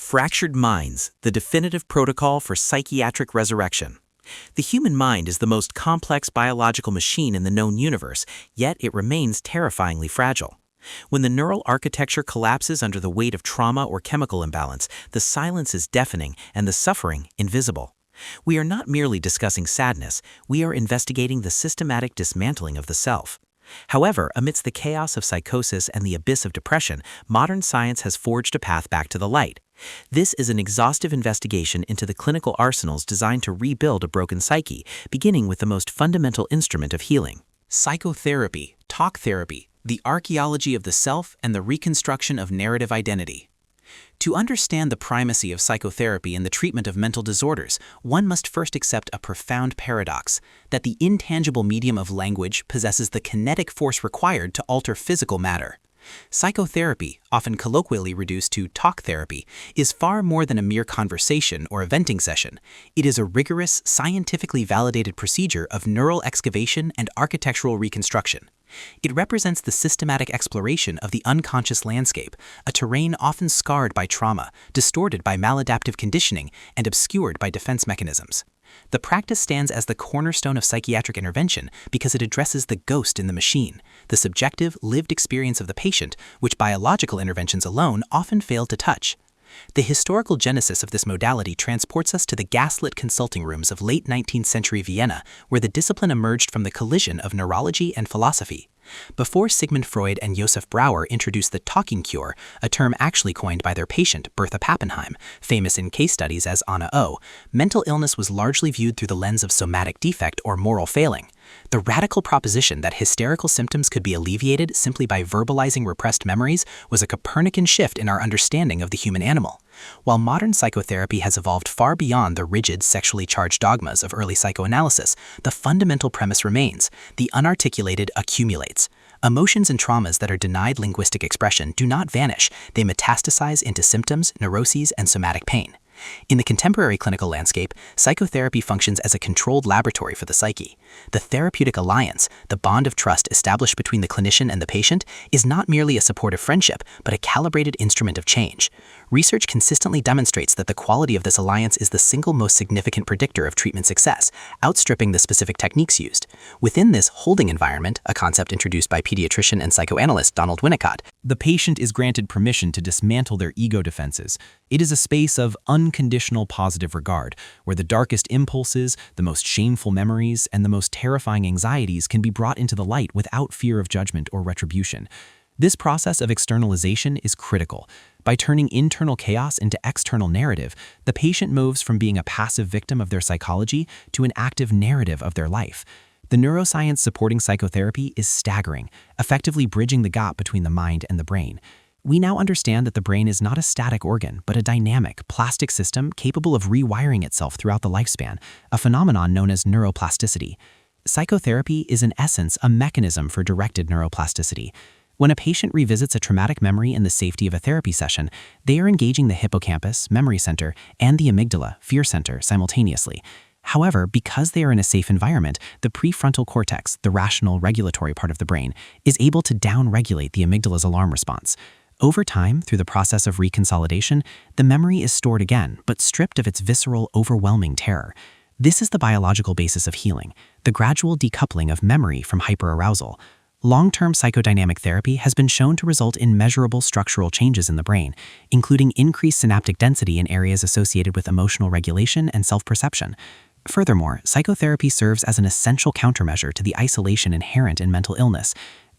Fractured Minds, the definitive protocol for psychiatric resurrection. The human mind is the most complex biological machine in the known universe, yet it remains terrifyingly fragile. When the neural architecture collapses under the weight of trauma or chemical imbalance, the silence is deafening and the suffering invisible. We are not merely discussing sadness, we are investigating the systematic dismantling of the self. However, amidst the chaos of psychosis and the abyss of depression, modern science has forged a path back to the light. This is an exhaustive investigation into the clinical arsenals designed to rebuild a broken psyche, beginning with the most fundamental instrument of healing: psychotherapy, talk therapy, the archaeology of the self and the reconstruction of narrative identity. To understand the primacy of psychotherapy in the treatment of mental disorders, one must first accept a profound paradox, that the intangible medium of language possesses the kinetic force required to alter physical matter. Psychotherapy, often colloquially reduced to talk therapy, is far more than a mere conversation or a venting session. It is a rigorous, scientifically validated procedure of neural excavation and architectural reconstruction. It represents the systematic exploration of the unconscious landscape, a terrain often scarred by trauma, distorted by maladaptive conditioning, and obscured by defense mechanisms. The practice stands as the cornerstone of psychiatric intervention because it addresses the ghost in the machine, the subjective, lived experience of the patient, which biological interventions alone often fail to touch. The historical genesis of this modality transports us to the gaslit consulting rooms of late 19th century Vienna, where the discipline emerged from the collision of neurology and philosophy. Before Sigmund Freud and Josef Brauer introduced the talking cure, a term actually coined by their patient, Bertha Pappenheim, famous in case studies as Anna O., mental illness was largely viewed through the lens of somatic defect or moral failing. The radical proposition that hysterical symptoms could be alleviated simply by verbalizing repressed memories was a Copernican shift in our understanding of the human animal. While modern psychotherapy has evolved far beyond the rigid, sexually charged dogmas of early psychoanalysis, the fundamental premise remains: the unarticulated accumulates. Emotions and traumas that are denied linguistic expression do not vanish, they metastasize into symptoms, neuroses, and somatic pain. In the contemporary clinical landscape, psychotherapy functions as a controlled laboratory for the psyche. The therapeutic alliance, the bond of trust established between the clinician and the patient, is not merely a supportive friendship, but a calibrated instrument of change. Research consistently demonstrates that the quality of this alliance is the single most significant predictor of treatment success, outstripping the specific techniques used. Within this holding environment, a concept introduced by pediatrician and psychoanalyst Donald Winnicott, the patient is granted permission to dismantle their ego defenses. It is a space of unconditional positive regard, where the darkest impulses, the most shameful memories, and the most terrifying anxieties can be brought into the light without fear of judgment or retribution. This process of externalization is critical. By turning internal chaos into external narrative, the patient moves from being a passive victim of their psychology to an active narrative of their life. The neuroscience supporting psychotherapy is staggering, effectively bridging the gap between the mind and the brain. We now understand that the brain is not a static organ, but a dynamic, plastic system capable of rewiring itself throughout the lifespan, a phenomenon known as neuroplasticity. Psychotherapy is in essence a mechanism for directed neuroplasticity. When a patient revisits a traumatic memory in the safety of a therapy session, they are engaging the hippocampus, memory center, and the amygdala, fear center, simultaneously. However, because they are in a safe environment, the prefrontal cortex, the rational, regulatory part of the brain, is able to down-regulate the amygdala's alarm response. Over time, through the process of reconsolidation, the memory is stored again, but stripped of its visceral, overwhelming terror. This is the biological basis of healing, the gradual decoupling of memory from hyperarousal. Long-term psychodynamic therapy has been shown to result in measurable structural changes in the brain, including increased synaptic density in areas associated with emotional regulation and self-perception. Furthermore, psychotherapy serves as an essential countermeasure to the isolation inherent in mental illness.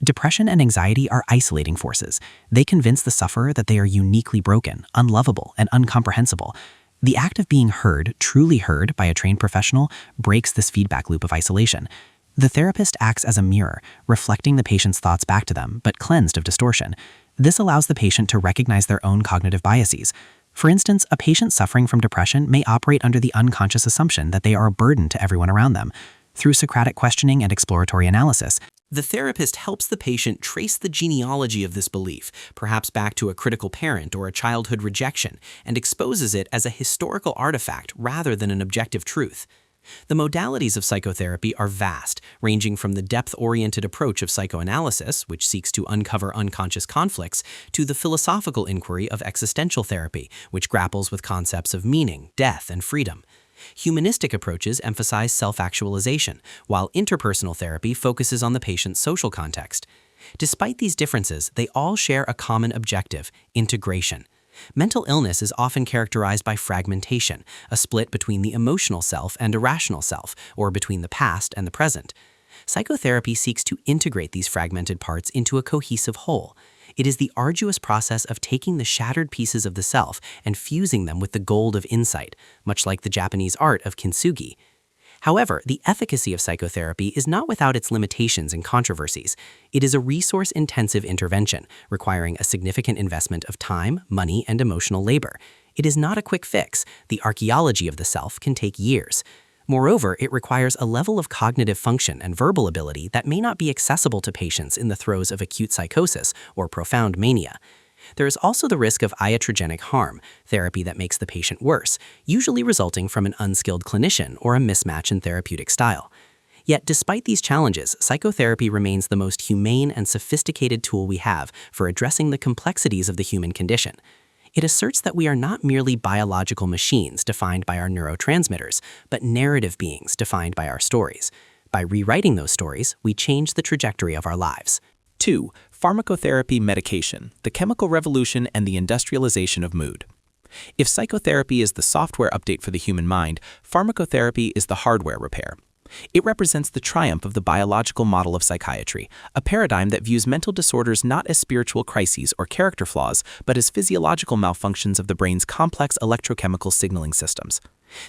Depression and anxiety are isolating forces. They convince the sufferer that they are uniquely broken, unlovable, and incomprehensible. The act of being heard, truly heard by a trained professional, breaks this feedback loop of isolation. The therapist acts as a mirror, reflecting the patient's thoughts back to them, but cleansed of distortion. This allows the patient to recognize their own cognitive biases. For instance, a patient suffering from depression may operate under the unconscious assumption that they are a burden to everyone around them. Through Socratic questioning and exploratory analysis, the therapist helps the patient trace the genealogy of this belief, perhaps back to a critical parent or a childhood rejection, and exposes it as a historical artifact rather than an objective truth. The modalities of psychotherapy are vast, ranging from the depth-oriented approach of psychoanalysis, which seeks to uncover unconscious conflicts, to the philosophical inquiry of existential therapy, which grapples with concepts of meaning, death, and freedom. Humanistic approaches emphasize self-actualization, while interpersonal therapy focuses on the patient's social context. Despite these differences, they all share a common objective: integration. Mental illness is often characterized by fragmentation, a split between the emotional self and irrational self, or between the past and the present. Psychotherapy seeks to integrate these fragmented parts into a cohesive whole. It is the arduous process of taking the shattered pieces of the self and fusing them with the gold of insight, much like the Japanese art of kintsugi. However, the efficacy of psychotherapy is not without its limitations and controversies. It is a resource-intensive intervention, requiring a significant investment of time, money, and emotional labor. It is not a quick fix. The archaeology of the self can take years. Moreover, it requires a level of cognitive function and verbal ability that may not be accessible to patients in the throes of acute psychosis or profound mania. There is also the risk of iatrogenic harm, therapy that makes the patient worse, usually resulting from an unskilled clinician or a mismatch in therapeutic style. Yet, despite these challenges, psychotherapy remains the most humane and sophisticated tool we have for addressing the complexities of the human condition. It asserts that we are not merely biological machines defined by our neurotransmitters, but narrative beings defined by our stories. By rewriting those stories, we change the trajectory of our lives. 2. Pharmacotherapy medication, the chemical revolution and the industrialization of mood. If psychotherapy is the software update for the human mind, pharmacotherapy is the hardware repair. It represents the triumph of the biological model of psychiatry, a paradigm that views mental disorders not as spiritual crises or character flaws, but as physiological malfunctions of the brain's complex electrochemical signaling systems.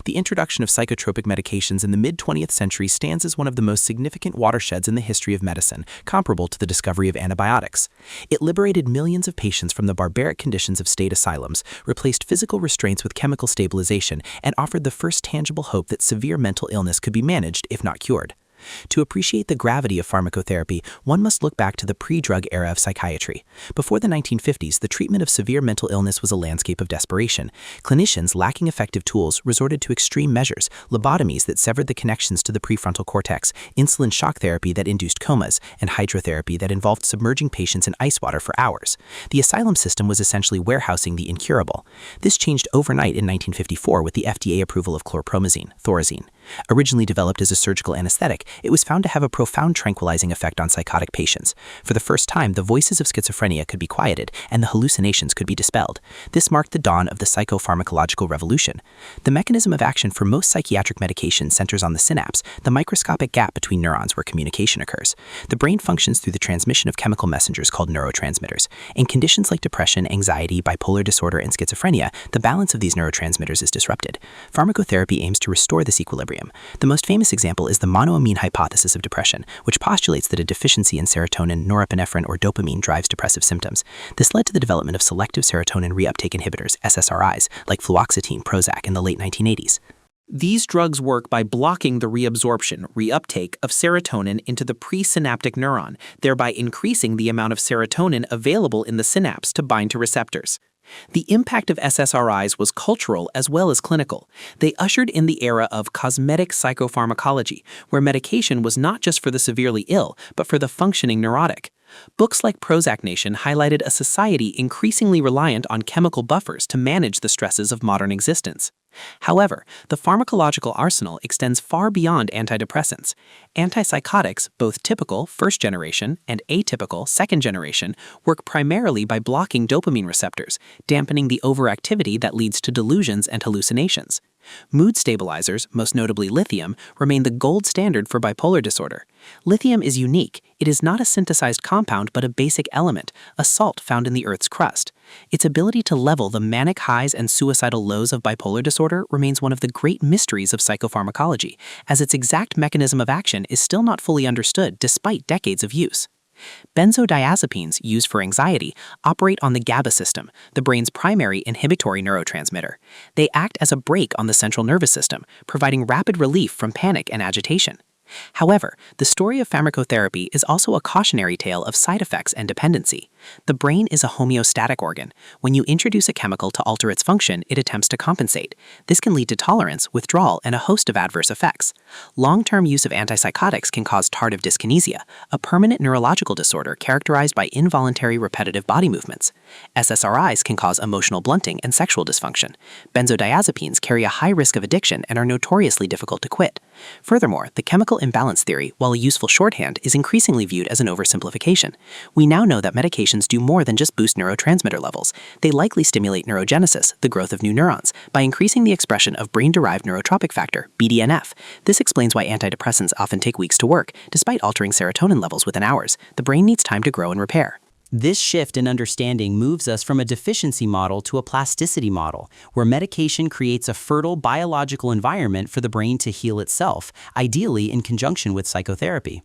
The introduction of psychotropic medications in the mid-20th century stands as one of the most significant watersheds in the history of medicine, comparable to the discovery of antibiotics. It liberated millions of patients from the barbaric conditions of state asylums, replaced physical restraints with chemical stabilization, and offered the first tangible hope that severe mental illness could be managed, if not cured. To appreciate the gravity of pharmacotherapy, one must look back to the pre-drug era of psychiatry. Before the 1950s, the treatment of severe mental illness was a landscape of desperation. Clinicians, lacking effective tools, resorted to extreme measures: lobotomies that severed the connections to the prefrontal cortex, insulin shock therapy that induced comas, and hydrotherapy that involved submerging patients in ice water for hours. The asylum system was essentially warehousing the incurable. This changed overnight in 1954 with the FDA approval of chlorpromazine, Thorazine. Originally developed as a surgical anesthetic, it was found to have a profound tranquilizing effect on psychotic patients. For the first time, the voices of schizophrenia could be quieted, and the hallucinations could be dispelled. This marked the dawn of the psychopharmacological revolution. The mechanism of action for most psychiatric medications centers on the synapse, the microscopic gap between neurons where communication occurs. The brain functions through the transmission of chemical messengers called neurotransmitters. In conditions like depression, anxiety, bipolar disorder, and schizophrenia, the balance of these neurotransmitters is disrupted. Pharmacotherapy aims to restore this equilibrium. The most famous example is the monoamine hypothesis of depression, which postulates that a deficiency in serotonin, norepinephrine, or dopamine drives depressive symptoms. This led to the development of selective serotonin reuptake inhibitors, SSRIs, like fluoxetine, Prozac, in the late 1980s. These drugs work by blocking the reabsorption, reuptake of serotonin into the presynaptic neuron, thereby increasing the amount of serotonin available in the synapse to bind to receptors. The impact of SSRIs was cultural as well as clinical. They ushered in the era of cosmetic psychopharmacology, where medication was not just for the severely ill, but for the functioning neurotic. Books like Prozac Nation highlighted a society increasingly reliant on chemical buffers to manage the stresses of modern existence. However, the pharmacological arsenal extends far beyond antidepressants. Antipsychotics, both typical first generation and atypical second generation, work primarily by blocking dopamine receptors, dampening the overactivity that leads to delusions and hallucinations. Mood stabilizers, most notably lithium, remain the gold standard for bipolar disorder. Lithium is unique. It is not a synthesized compound but a basic element, a salt found in the Earth's crust. Its ability to level the manic highs and suicidal lows of bipolar disorder remains one of the great mysteries of psychopharmacology, as its exact mechanism of action is still not fully understood despite decades of use. Benzodiazepines used for anxiety operate on the GABA system, the brain's primary inhibitory neurotransmitter. They act as a brake on the central nervous system, providing rapid relief from panic and agitation. However, the story of pharmacotherapy is also a cautionary tale of side effects and dependency. The brain is a homeostatic organ. When you introduce a chemical to alter its function, it attempts to compensate. This can lead to tolerance, withdrawal, and a host of adverse effects. Long-term use of antipsychotics can cause tardive dyskinesia, a permanent neurological disorder characterized by involuntary repetitive body movements. SSRIs can cause emotional blunting and sexual dysfunction. Benzodiazepines carry a high risk of addiction and are notoriously difficult to quit. Furthermore, the chemical imbalance theory, while a useful shorthand, is increasingly viewed as an oversimplification. We now know that medications do more than just boost neurotransmitter levels. They likely stimulate neurogenesis, the growth of new neurons, by increasing the expression of brain-derived neurotrophic factor, BDNF. This explains why antidepressants often take weeks to work. Despite altering serotonin levels within hours, the brain needs time to grow and repair. This shift in understanding moves us from a deficiency model to a plasticity model, where medication creates a fertile biological environment for the brain to heal itself, ideally in conjunction with psychotherapy.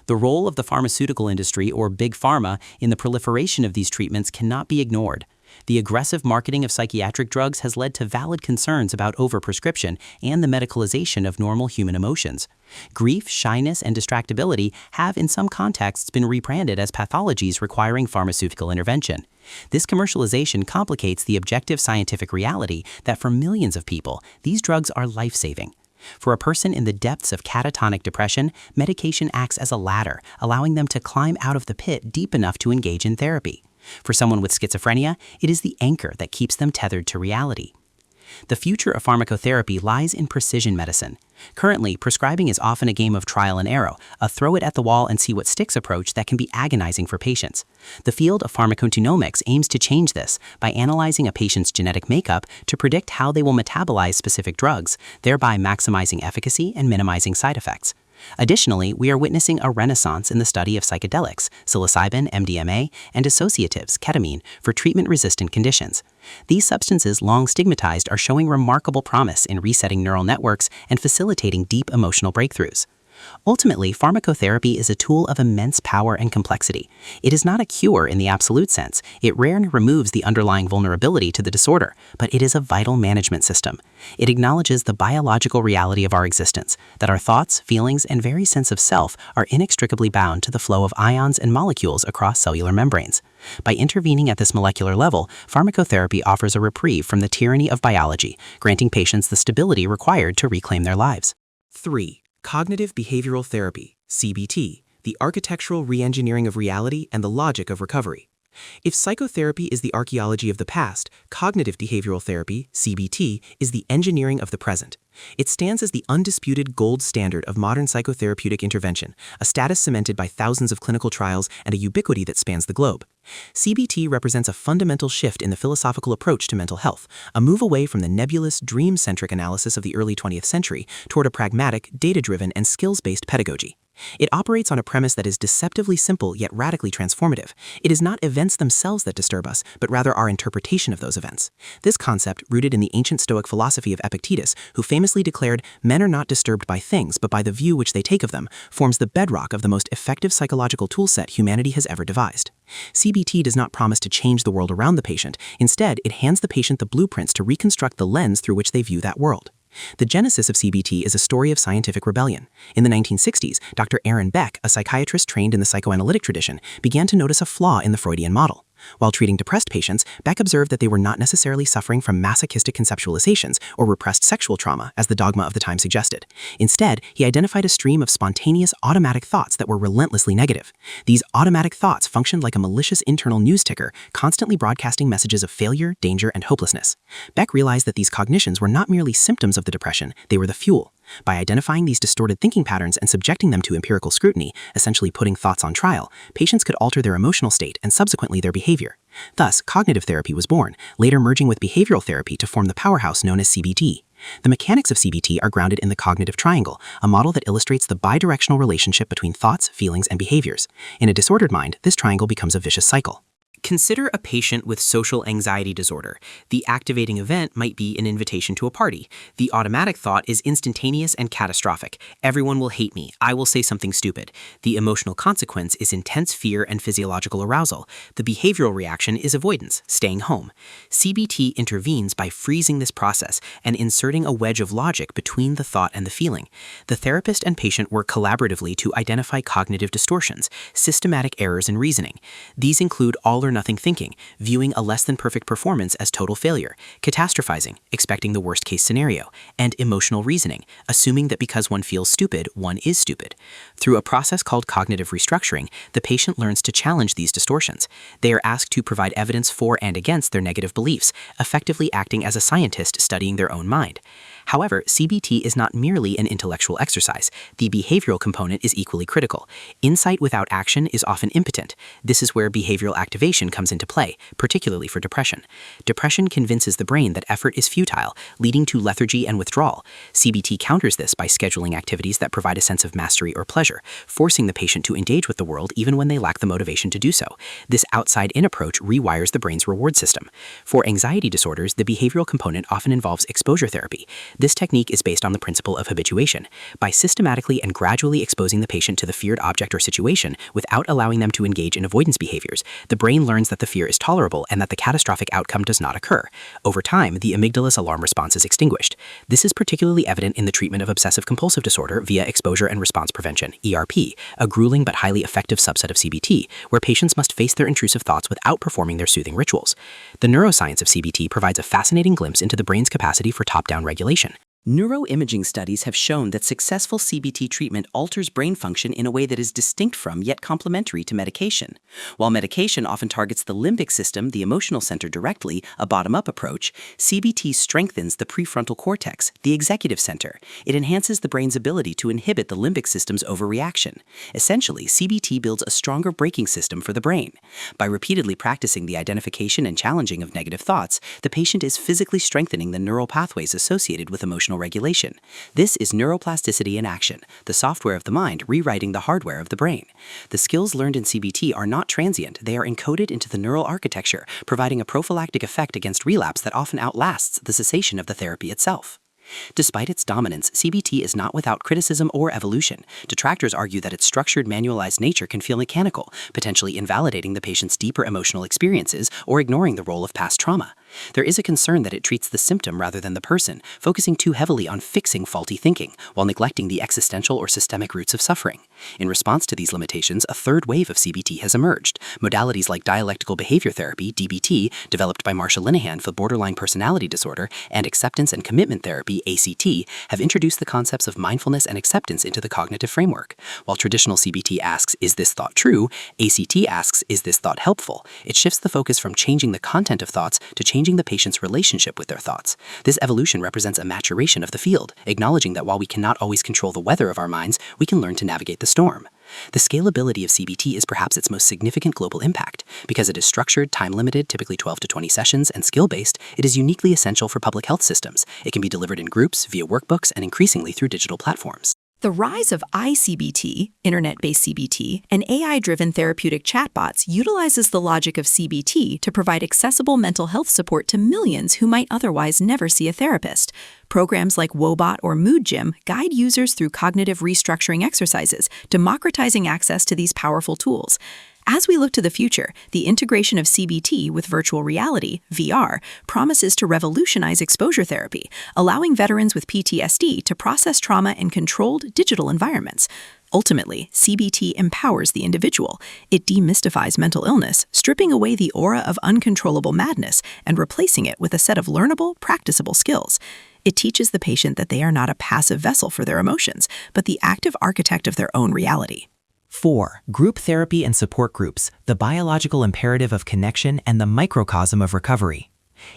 The role of the pharmaceutical industry, or Big Pharma, in the proliferation of these treatments cannot be ignored. The aggressive marketing of psychiatric drugs has led to valid concerns about overprescription and the medicalization of normal human emotions. Grief, shyness, and distractibility have in some contexts been rebranded as pathologies requiring pharmaceutical intervention. This commercialization complicates the objective scientific reality that for millions of people, these drugs are life-saving. For a person in the depths of catatonic depression, medication acts as a ladder, allowing them to climb out of the pit deep enough to engage in therapy. For someone with schizophrenia, it is the anchor that keeps them tethered to reality. The future of pharmacotherapy lies in precision medicine. Currently, prescribing is often a game of trial and error, a throw-it-at-the-wall-and-see-what-sticks approach that can be agonizing for patients. The field of pharmacogenomics aims to change this by analyzing a patient's genetic makeup to predict how they will metabolize specific drugs, thereby maximizing efficacy and minimizing side effects. Additionally, we are witnessing a renaissance in the study of psychedelics, psilocybin, MDMA, and dissociatives, ketamine, for treatment-resistant conditions. These substances, long stigmatized, are showing remarkable promise in resetting neural networks and facilitating deep emotional breakthroughs. Ultimately, pharmacotherapy is a tool of immense power and complexity. It is not a cure in the absolute sense. It rarely removes the underlying vulnerability to the disorder, but it is a vital management system. It acknowledges the biological reality of our existence, that our thoughts, feelings, and very sense of self are inextricably bound to the flow of ions and molecules across cellular membranes. By intervening at this molecular level, pharmacotherapy offers a reprieve from the tyranny of biology, granting patients the stability required to reclaim their lives. 3. Cognitive Behavioral Therapy, CBT, the architectural re-engineering of reality and the logic of recovery. If psychotherapy is the archaeology of the past, cognitive behavioral therapy, CBT, is the engineering of the present. It stands as the undisputed gold standard of modern psychotherapeutic intervention, a status cemented by thousands of clinical trials and a ubiquity that spans the globe. CBT represents a fundamental shift in the philosophical approach to mental health, a move away from the nebulous, dream-centric analysis of the early 20th century toward a pragmatic, data-driven, and skills-based pedagogy. It operates on a premise that is deceptively simple yet radically transformative. It is not events themselves that disturb us, but rather our interpretation of those events. This concept, rooted in the ancient Stoic philosophy of Epictetus, who famously declared, "Men are not disturbed by things, but by the view which they take of them," forms the bedrock of the most effective psychological toolset humanity has ever devised. CBT does not promise to change the world around the patient. Instead, it hands the patient the blueprints to reconstruct the lens through which they view that world. The genesis of CBT is a story of scientific rebellion. In the 1960s, Dr. Aaron Beck, a psychiatrist trained in the psychoanalytic tradition, began to notice a flaw in the Freudian model. While treating depressed patients, Beck observed that they were not necessarily suffering from masochistic conceptualizations or repressed sexual trauma, as the dogma of the time suggested. Instead, he identified a stream of spontaneous, automatic thoughts that were relentlessly negative. These automatic thoughts functioned like a malicious internal news ticker, constantly broadcasting messages of failure, danger, and hopelessness. Beck realized that these cognitions were not merely symptoms of the depression, they were the fuel. By identifying these distorted thinking patterns and subjecting them to empirical scrutiny, essentially putting thoughts on trial, patients could alter their emotional state and subsequently their behavior. Thus, cognitive therapy was born, later merging with behavioral therapy to form the powerhouse known as CBT. The mechanics of CBT are grounded in the cognitive triangle, a model that illustrates the bidirectional relationship between thoughts, feelings, and behaviors. In a disordered mind, this triangle becomes a vicious cycle. Consider a patient with social anxiety disorder. The activating event might be an invitation to a party. The automatic thought is instantaneous and catastrophic. Everyone will hate me. I will say something stupid. The emotional consequence is intense fear and physiological arousal. The behavioral reaction is avoidance, staying home. CBT intervenes by freezing this process and inserting a wedge of logic between the thought and the feeling. The therapist and patient work collaboratively to identify cognitive distortions, systematic errors in reasoning. These include all or nothing thinking, viewing a less than perfect performance as total failure, catastrophizing, expecting the worst case scenario, and emotional reasoning, assuming that because one feels stupid, one is stupid. Through a process called cognitive restructuring, the patient learns to challenge these distortions. They are asked to provide evidence for and against their negative beliefs, effectively acting as a scientist studying their own mind. However, CBT is not merely an intellectual exercise. The behavioral component is equally critical. Insight without action is often impotent. This is where behavioral activation comes into play, particularly for depression. Depression convinces the brain that effort is futile, leading to lethargy and withdrawal. CBT counters this by scheduling activities that provide a sense of mastery or pleasure, forcing the patient to engage with the world even when they lack the motivation to do so. This outside-in approach rewires the brain's reward system. For anxiety disorders, the behavioral component often involves exposure therapy. This technique is based on the principle of habituation. By systematically and gradually exposing the patient to the feared object or situation without allowing them to engage in avoidance behaviors, the brain learns that the fear is tolerable and that the catastrophic outcome does not occur. Over time, the amygdala's alarm response is extinguished. This is particularly evident in the treatment of obsessive-compulsive disorder via exposure and response prevention, ERP, a grueling but highly effective subset of CBT, where patients must face their intrusive thoughts without performing their soothing rituals. The neuroscience of CBT provides a fascinating glimpse into the brain's capacity for top-down regulation. Neuroimaging studies have shown that successful CBT treatment alters brain function in a way that is distinct from yet complementary to medication. While medication often targets the limbic system, the emotional center directly, a bottom-up approach, CBT strengthens the prefrontal cortex, the executive center. It enhances the brain's ability to inhibit the limbic system's overreaction. Essentially, CBT builds a stronger braking system for the brain. By repeatedly practicing the identification and challenging of negative thoughts, the patient is physically strengthening the neural pathways associated with emotional regulation. This is neuroplasticity in action, the software of the mind rewriting the hardware of the brain. The skills learned in CBT are not transient, they are encoded into the neural architecture, providing a prophylactic effect against relapse that often outlasts the cessation of the therapy itself. Despite its dominance, CBT is not without criticism or evolution. Detractors argue that its structured, manualized nature can feel mechanical, potentially invalidating the patient's deeper emotional experiences or ignoring the role of past trauma. There is a concern that it treats the symptom rather than the person, focusing too heavily on fixing faulty thinking, while neglecting the existential or systemic roots of suffering. In response to these limitations, a third wave of CBT has emerged. Modalities like dialectical behavior therapy, DBT, developed by Marsha Linehan for borderline personality disorder, and acceptance and commitment therapy, ACT, have introduced the concepts of mindfulness and acceptance into the cognitive framework. While traditional CBT asks, is this thought true? ACT asks, is this thought helpful? It shifts the focus from changing the content of thoughts to changing the patient's relationship with their thoughts. This evolution represents a maturation of the field, acknowledging that while we cannot always control the weather of our minds, we can learn to navigate the storm. The scalability of CBT is perhaps its most significant global impact. Because it is structured, time-limited, typically 12 to 20 sessions, and skill-based, it is uniquely essential for public health systems. It can be delivered in groups, via workbooks, and increasingly through digital platforms. The rise of iCBT, internet-based CBT, and AI-driven therapeutic chatbots utilizes the logic of CBT to provide accessible mental health support to millions who might otherwise never see a therapist. Programs like Woebot or MoodGym guide users through cognitive restructuring exercises, democratizing access to these powerful tools. As we look to the future, the integration of CBT with virtual reality, VR, promises to revolutionize exposure therapy, allowing veterans with PTSD to process trauma in controlled digital environments. Ultimately, CBT empowers the individual. It demystifies mental illness, stripping away the aura of uncontrollable madness and replacing it with a set of learnable, practicable skills. It teaches the patient that they are not a passive vessel for their emotions, but the active architect of their own reality. 4. Group therapy and support groups, the biological imperative of connection and the microcosm of recovery.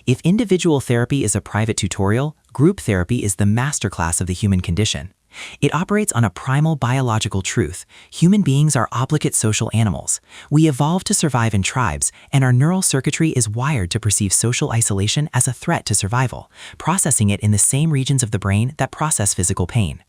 If individual therapy is a private tutorial, group therapy is the masterclass of the human condition. It operates on a primal biological truth. Human beings are obligate social animals. We evolved to survive in tribes, and our neural circuitry is wired to perceive social isolation as a threat to survival, processing it in the same regions of the brain that process physical pain.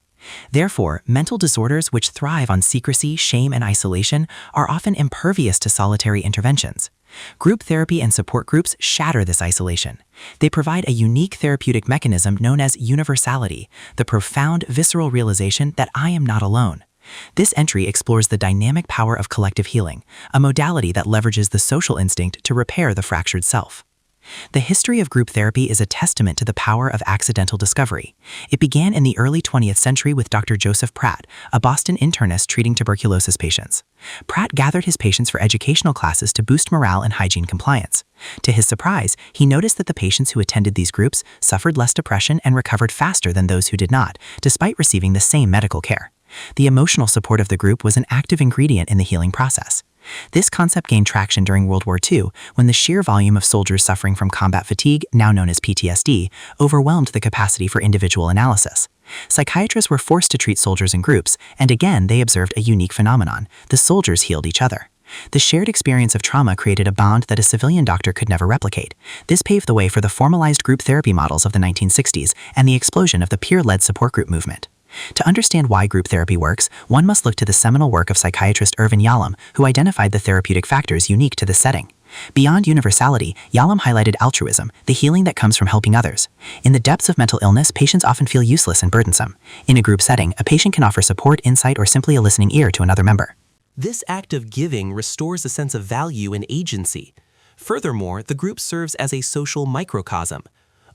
Therefore, mental disorders which thrive on secrecy, shame, and isolation are often impervious to solitary interventions. Group therapy and support groups shatter this isolation. They provide a unique therapeutic mechanism known as universality, the profound visceral realization that I am not alone. This entry explores the dynamic power of collective healing, a modality that leverages the social instinct to repair the fractured self. The history of group therapy is a testament to the power of accidental discovery. It began in the early 20th century with Dr. Joseph Pratt, a Boston internist treating tuberculosis patients. Pratt gathered his patients for educational classes to boost morale and hygiene compliance. To his surprise, he noticed that the patients who attended these groups suffered less depression and recovered faster than those who did not, despite receiving the same medical care. The emotional support of the group was an active ingredient in the healing process. This concept gained traction during World War II when the sheer volume of soldiers suffering from combat fatigue, now known as PTSD, overwhelmed the capacity for individual analysis. Psychiatrists were forced to treat soldiers in groups, and again they observed a unique phenomenon: the soldiers healed each other. The shared experience of trauma created a bond that a civilian doctor could never replicate. This paved the way for the formalized group therapy models of the 1960s and the explosion of the peer-led support group movement. To understand why group therapy works, one must look to the seminal work of psychiatrist Irvin Yalom, who identified the therapeutic factors unique to this setting. Beyond universality, Yalom highlighted altruism, the healing that comes from helping others. In the depths of mental illness, patients often feel useless and burdensome. In a group setting, a patient can offer support, insight, or simply a listening ear to another member. This act of giving restores a sense of value and agency. Furthermore, the group serves as a social microcosm.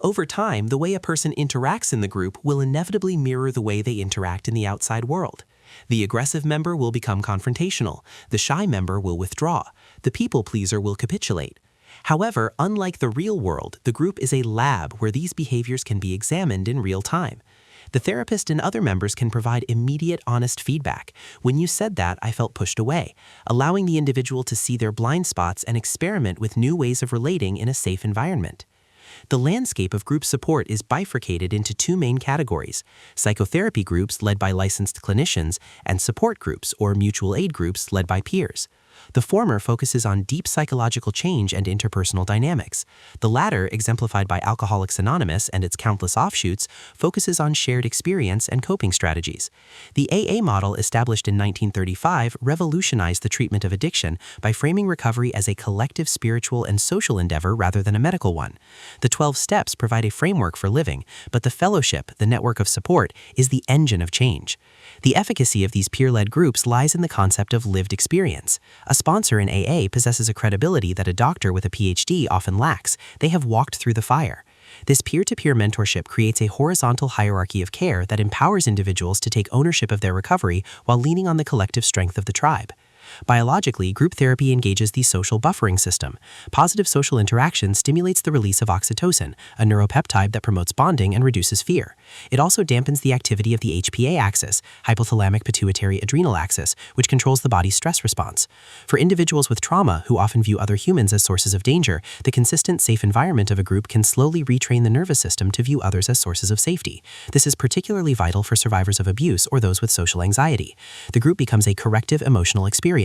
Over time, the way a person interacts in the group will inevitably mirror the way they interact in the outside world. The aggressive member will become confrontational, the shy member will withdraw, the people pleaser will capitulate. However, unlike the real world, the group is a lab where these behaviors can be examined in real time. The therapist and other members can provide immediate, honest feedback. When you said that, I felt pushed away, allowing the individual to see their blind spots and experiment with new ways of relating in a safe environment. The landscape of group support is bifurcated into two main categories: psychotherapy groups led by licensed clinicians and support groups or mutual aid groups led by peers. The former focuses on deep psychological change and interpersonal dynamics. The latter, exemplified by Alcoholics Anonymous and its countless offshoots, focuses on shared experience and coping strategies. The AA model, established in 1935, revolutionized the treatment of addiction by framing recovery as a collective spiritual and social endeavor rather than a medical one. The 12 steps provide a framework for living, but the fellowship, the network of support, is the engine of change. The efficacy of these peer-led groups lies in the concept of lived experience. A sponsor in AA possesses a credibility that a doctor with a PhD often lacks. They have walked through the fire. This peer-to-peer mentorship creates a horizontal hierarchy of care that empowers individuals to take ownership of their recovery while leaning on the collective strength of the tribe. Biologically, group therapy engages the social buffering system. Positive social interaction stimulates the release of oxytocin, a neuropeptide that promotes bonding and reduces fear. It also dampens the activity of the HPA axis, hypothalamic pituitary adrenal axis, which controls the body's stress response. For individuals with trauma who often view other humans as sources of danger, the consistent, safe environment of a group can slowly retrain the nervous system to view others as sources of safety. This is particularly vital for survivors of abuse or those with social anxiety. The group becomes a corrective emotional experience,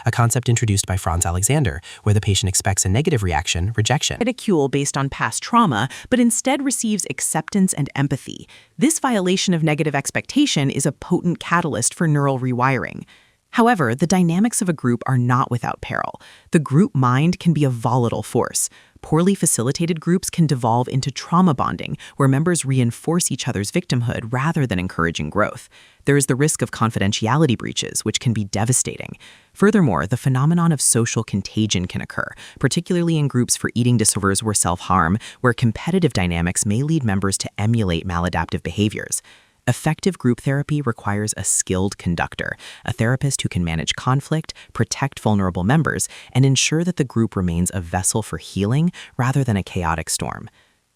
a concept introduced by Franz Alexander, where the patient expects a negative reaction, rejection. Ridicule based on past trauma, but instead receives acceptance and empathy. This violation of negative expectation is a potent catalyst for neural rewiring. However, the dynamics of a group are not without peril. The group mind can be a volatile force. Poorly facilitated groups can devolve into trauma bonding, where members reinforce each other's victimhood rather than encouraging growth. There is the risk of confidentiality breaches, which can be devastating. Furthermore, the phenomenon of social contagion can occur, particularly in groups for eating disorders or self-harm, where competitive dynamics may lead members to emulate maladaptive behaviors. Effective group therapy requires a skilled conductor, a therapist who can manage conflict, protect vulnerable members, and ensure that the group remains a vessel for healing rather than a chaotic storm.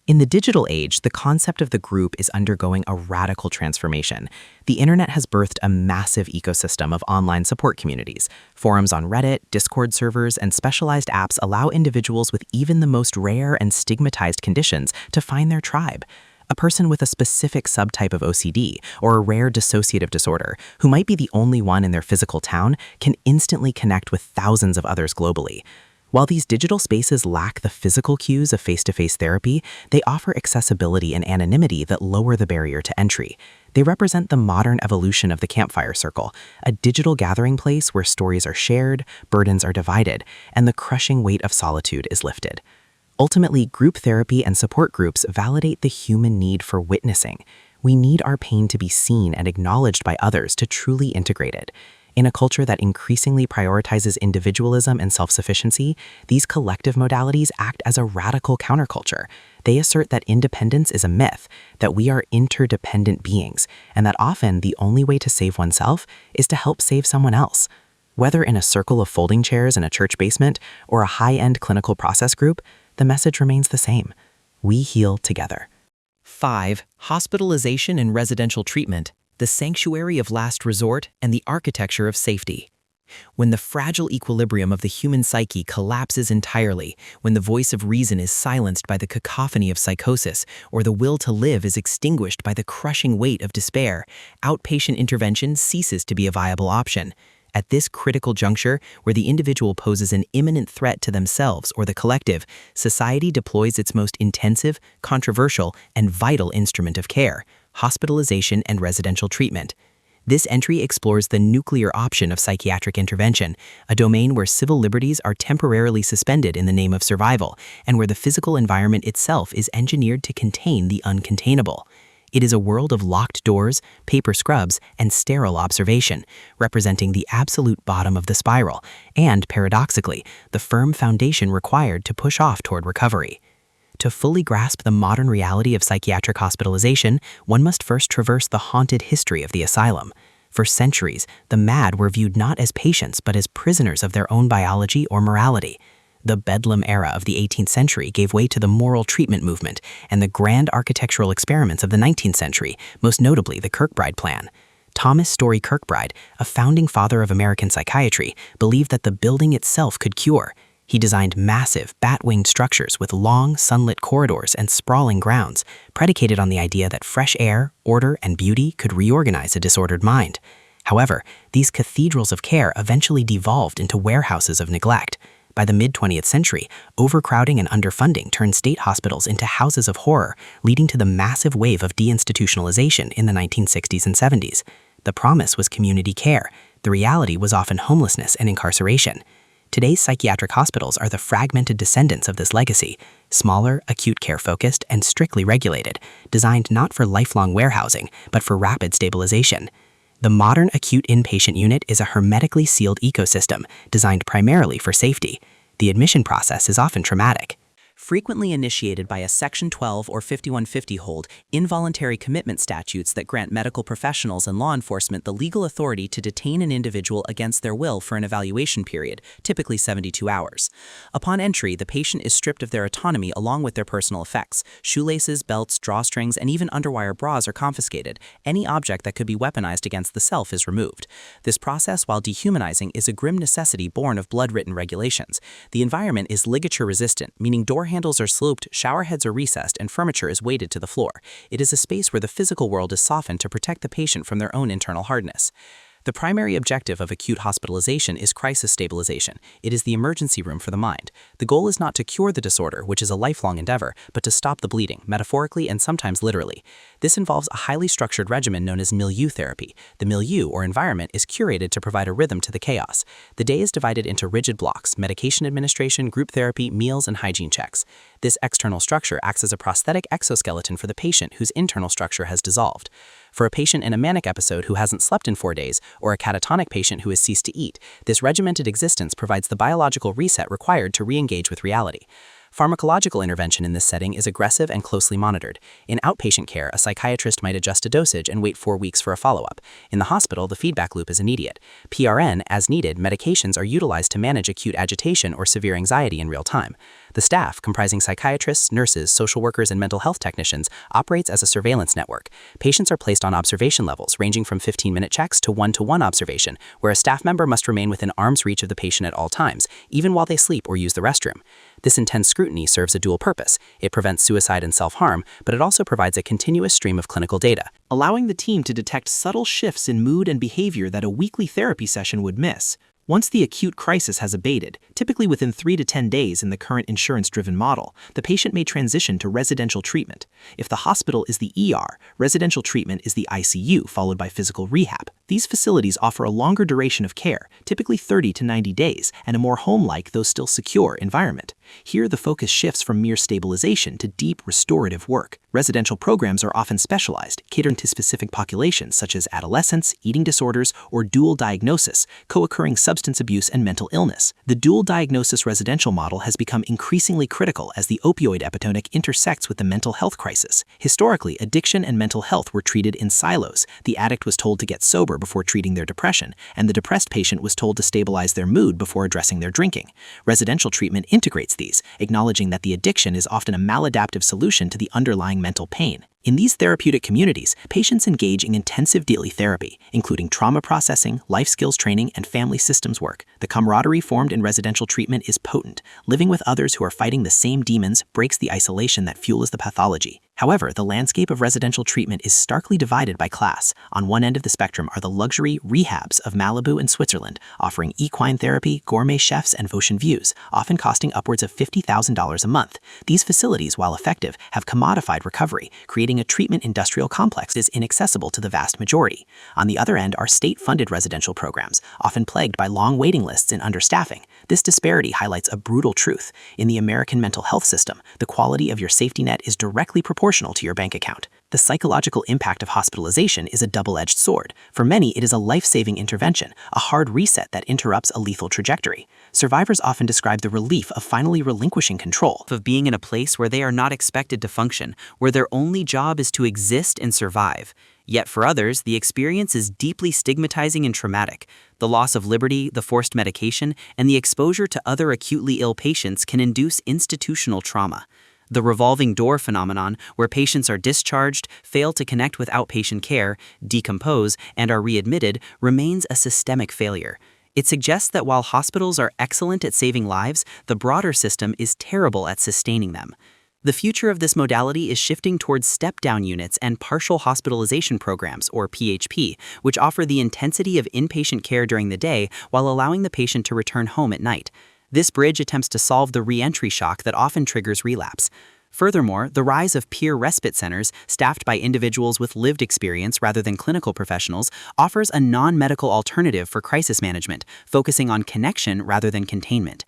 In the digital age, the concept of the group is undergoing a radical transformation. The internet has birthed a massive ecosystem of online support communities. Forums on Reddit, Discord servers, and specialized apps allow individuals with even the most rare and stigmatized conditions to find their tribe. A person with a specific subtype of OCD or a rare dissociative disorder, who might be the only one in their physical town, can instantly connect with thousands of others globally. While these digital spaces lack the physical cues of face-to-face therapy, they offer accessibility and anonymity that lower the barrier to entry. They represent the modern evolution of the campfire circle, a digital gathering place where stories are shared, burdens are divided, and the crushing weight of solitude is lifted. Ultimately, group therapy and support groups validate the human need for witnessing. We need our pain to be seen and acknowledged by others to truly integrate it. In a culture that increasingly prioritizes individualism and self-sufficiency, these collective modalities act as a radical counterculture. They assert that independence is a myth, that we are interdependent beings, and that often the only way to save oneself is to help save someone else. Whether in a circle of folding chairs in a church basement or a high-end clinical process group, the message remains the same. We heal together. 5. Hospitalization and residential treatment, the sanctuary of last resort and the architecture of safety. When the fragile equilibrium of the human psyche collapses entirely, when the voice of reason is silenced by the cacophony of psychosis, or the will to live is extinguished by the crushing weight of despair, outpatient intervention ceases to be a viable option. At this critical juncture, where the individual poses an imminent threat to themselves or the collective, society deploys its most intensive, controversial, and vital instrument of care: hospitalization and residential treatment. This entry explores the nuclear option of psychiatric intervention, a domain where civil liberties are temporarily suspended in the name of survival, and where the physical environment itself is engineered to contain the uncontainable. It is a world of locked doors, paper scrubs, and sterile observation, representing the absolute bottom of the spiral, and, paradoxically, the firm foundation required to push off toward recovery. To fully grasp the modern reality of psychiatric hospitalization, one must first traverse the haunted history of the asylum. For centuries, the mad were viewed not as patients but as prisoners of their own biology or morality. The Bedlam era of the 18th century gave way to the moral treatment movement and the grand architectural experiments of the 19th century, most notably the Kirkbride Plan. Thomas Story Kirkbride, a founding father of American psychiatry, believed that the building itself could cure. He designed massive, bat-winged structures with long, sunlit corridors and sprawling grounds, predicated on the idea that fresh air, order, and beauty could reorganize a disordered mind. However, these cathedrals of care eventually devolved into warehouses of neglect. By the mid-20th century, overcrowding and underfunding turned state hospitals into houses of horror, leading to the massive wave of deinstitutionalization in the 1960s and 70s. The promise was community care. The reality was often homelessness and incarceration. Today's psychiatric hospitals are the fragmented descendants of this legacy, smaller, acute care-focused, and strictly regulated, designed not for lifelong warehousing, but for rapid stabilization. The modern acute inpatient unit is a hermetically sealed ecosystem designed primarily for safety. The admission process is often traumatic. Frequently initiated by a Section 12 or 5150 hold, involuntary commitment statutes that grant medical professionals and law enforcement the legal authority to detain an individual against their will for an evaluation period, typically 72 hours. Upon entry, the patient is stripped of their autonomy along with their personal effects. Shoelaces, belts, drawstrings, and even underwire bras are confiscated. Any object that could be weaponized against the self is removed. This process, while dehumanizing, is a grim necessity born of blood-written regulations. The environment is ligature-resistant, meaning door handles are sloped, shower heads are recessed, and furniture is weighted to the floor. It is a space where the physical world is softened to protect the patient from their own internal hardness. The primary objective of acute hospitalization is crisis stabilization. It is the emergency room for the mind. The goal is not to cure the disorder, which is a lifelong endeavor, but to stop the bleeding, metaphorically and sometimes literally. This involves a highly structured regimen known as milieu therapy. The milieu, or environment, is curated to provide a rhythm to the chaos. The day is divided into rigid blocks: medication administration, group therapy, meals, and hygiene checks. This external structure acts as a prosthetic exoskeleton for the patient whose internal structure has dissolved. For a patient in a manic episode who hasn't slept in 4 days, or a catatonic patient who has ceased to eat, this regimented existence provides the biological reset required to re-engage with reality. Pharmacological intervention in this setting is aggressive and closely monitored. In outpatient care, a psychiatrist might adjust a dosage and wait 4 weeks for a follow-up. In the hospital, the feedback loop is immediate. PRN, as needed, medications are utilized to manage acute agitation or severe anxiety in real time. The staff, comprising psychiatrists, nurses, social workers, and mental health technicians, operates as a surveillance network. Patients are placed on observation levels ranging from 15-minute checks to one-to-one observation, where a staff member must remain within arm's reach of the patient at all times, even while they sleep or use the restroom. This intense scrutiny serves a dual purpose. It prevents suicide and self-harm, but it also provides a continuous stream of clinical data, allowing the team to detect subtle shifts in mood and behavior that a weekly therapy session would miss. Once the acute crisis has abated, typically within 3 to 10 days in the current insurance-driven model, the patient may transition to residential treatment. If the hospital is the ER, residential treatment is the ICU, followed by physical rehab. These facilities offer a longer duration of care, typically 30 to 90 days, and a more home-like, though still secure, environment. Here, the focus shifts from mere stabilization to deep restorative work. Residential programs are often specialized, catering to specific populations such as adolescents, eating disorders, or dual diagnosis, co-occurring substance abuse and mental illness. The dual diagnosis residential model has become increasingly critical as the opioid epidemic intersects with the mental health crisis. Historically, addiction and mental health were treated in silos. The addict was told to get sober before treating their depression, and the depressed patient was told to stabilize their mood before addressing their drinking. Residential treatment integrates these, acknowledging that the addiction is often a maladaptive solution to the underlying mental pain. In these therapeutic communities, patients engage in intensive daily therapy, including trauma processing, life skills training, and family systems work. The camaraderie formed in residential treatment is potent. Living with others who are fighting the same demons breaks the isolation that fuels the pathology. However, the landscape of residential treatment is starkly divided by class. On one end of the spectrum are the luxury rehabs of Malibu and Switzerland, offering equine therapy, gourmet chefs, and ocean views, often costing upwards of $50,000 a month. These facilities, while effective, have commodified recovery, creating a treatment industrial complex that is inaccessible to the vast majority. On the other end are state-funded residential programs, often plagued by long waiting lists and understaffing. This disparity highlights a brutal truth. In the American mental health system, the quality of your safety net is directly proportional to your bank account. The psychological impact of hospitalization is a double-edged sword. For many, it is a life-saving intervention, a hard reset that interrupts a lethal trajectory. Survivors often describe the relief of finally relinquishing control, Of being in a place where they are not expected to function, where their only job is to exist and survive. Yet for others, the experience is deeply stigmatizing and traumatic. The loss of liberty, the forced medication, and the exposure to other acutely ill patients can induce institutional trauma. The revolving door phenomenon, where patients are discharged, fail to connect with outpatient care, decompose, and are readmitted, remains a systemic failure. It suggests that while hospitals are excellent at saving lives, the broader system is terrible at sustaining them. The future of this modality is shifting towards step-down units and partial hospitalization programs, or PHP, which offer the intensity of inpatient care during the day while allowing the patient to return home at night. This bridge attempts to solve the re-entry shock that often triggers relapse. Furthermore, the rise of peer respite centers, staffed by individuals with lived experience rather than clinical professionals, offers a non-medical alternative for crisis management, focusing on connection rather than containment.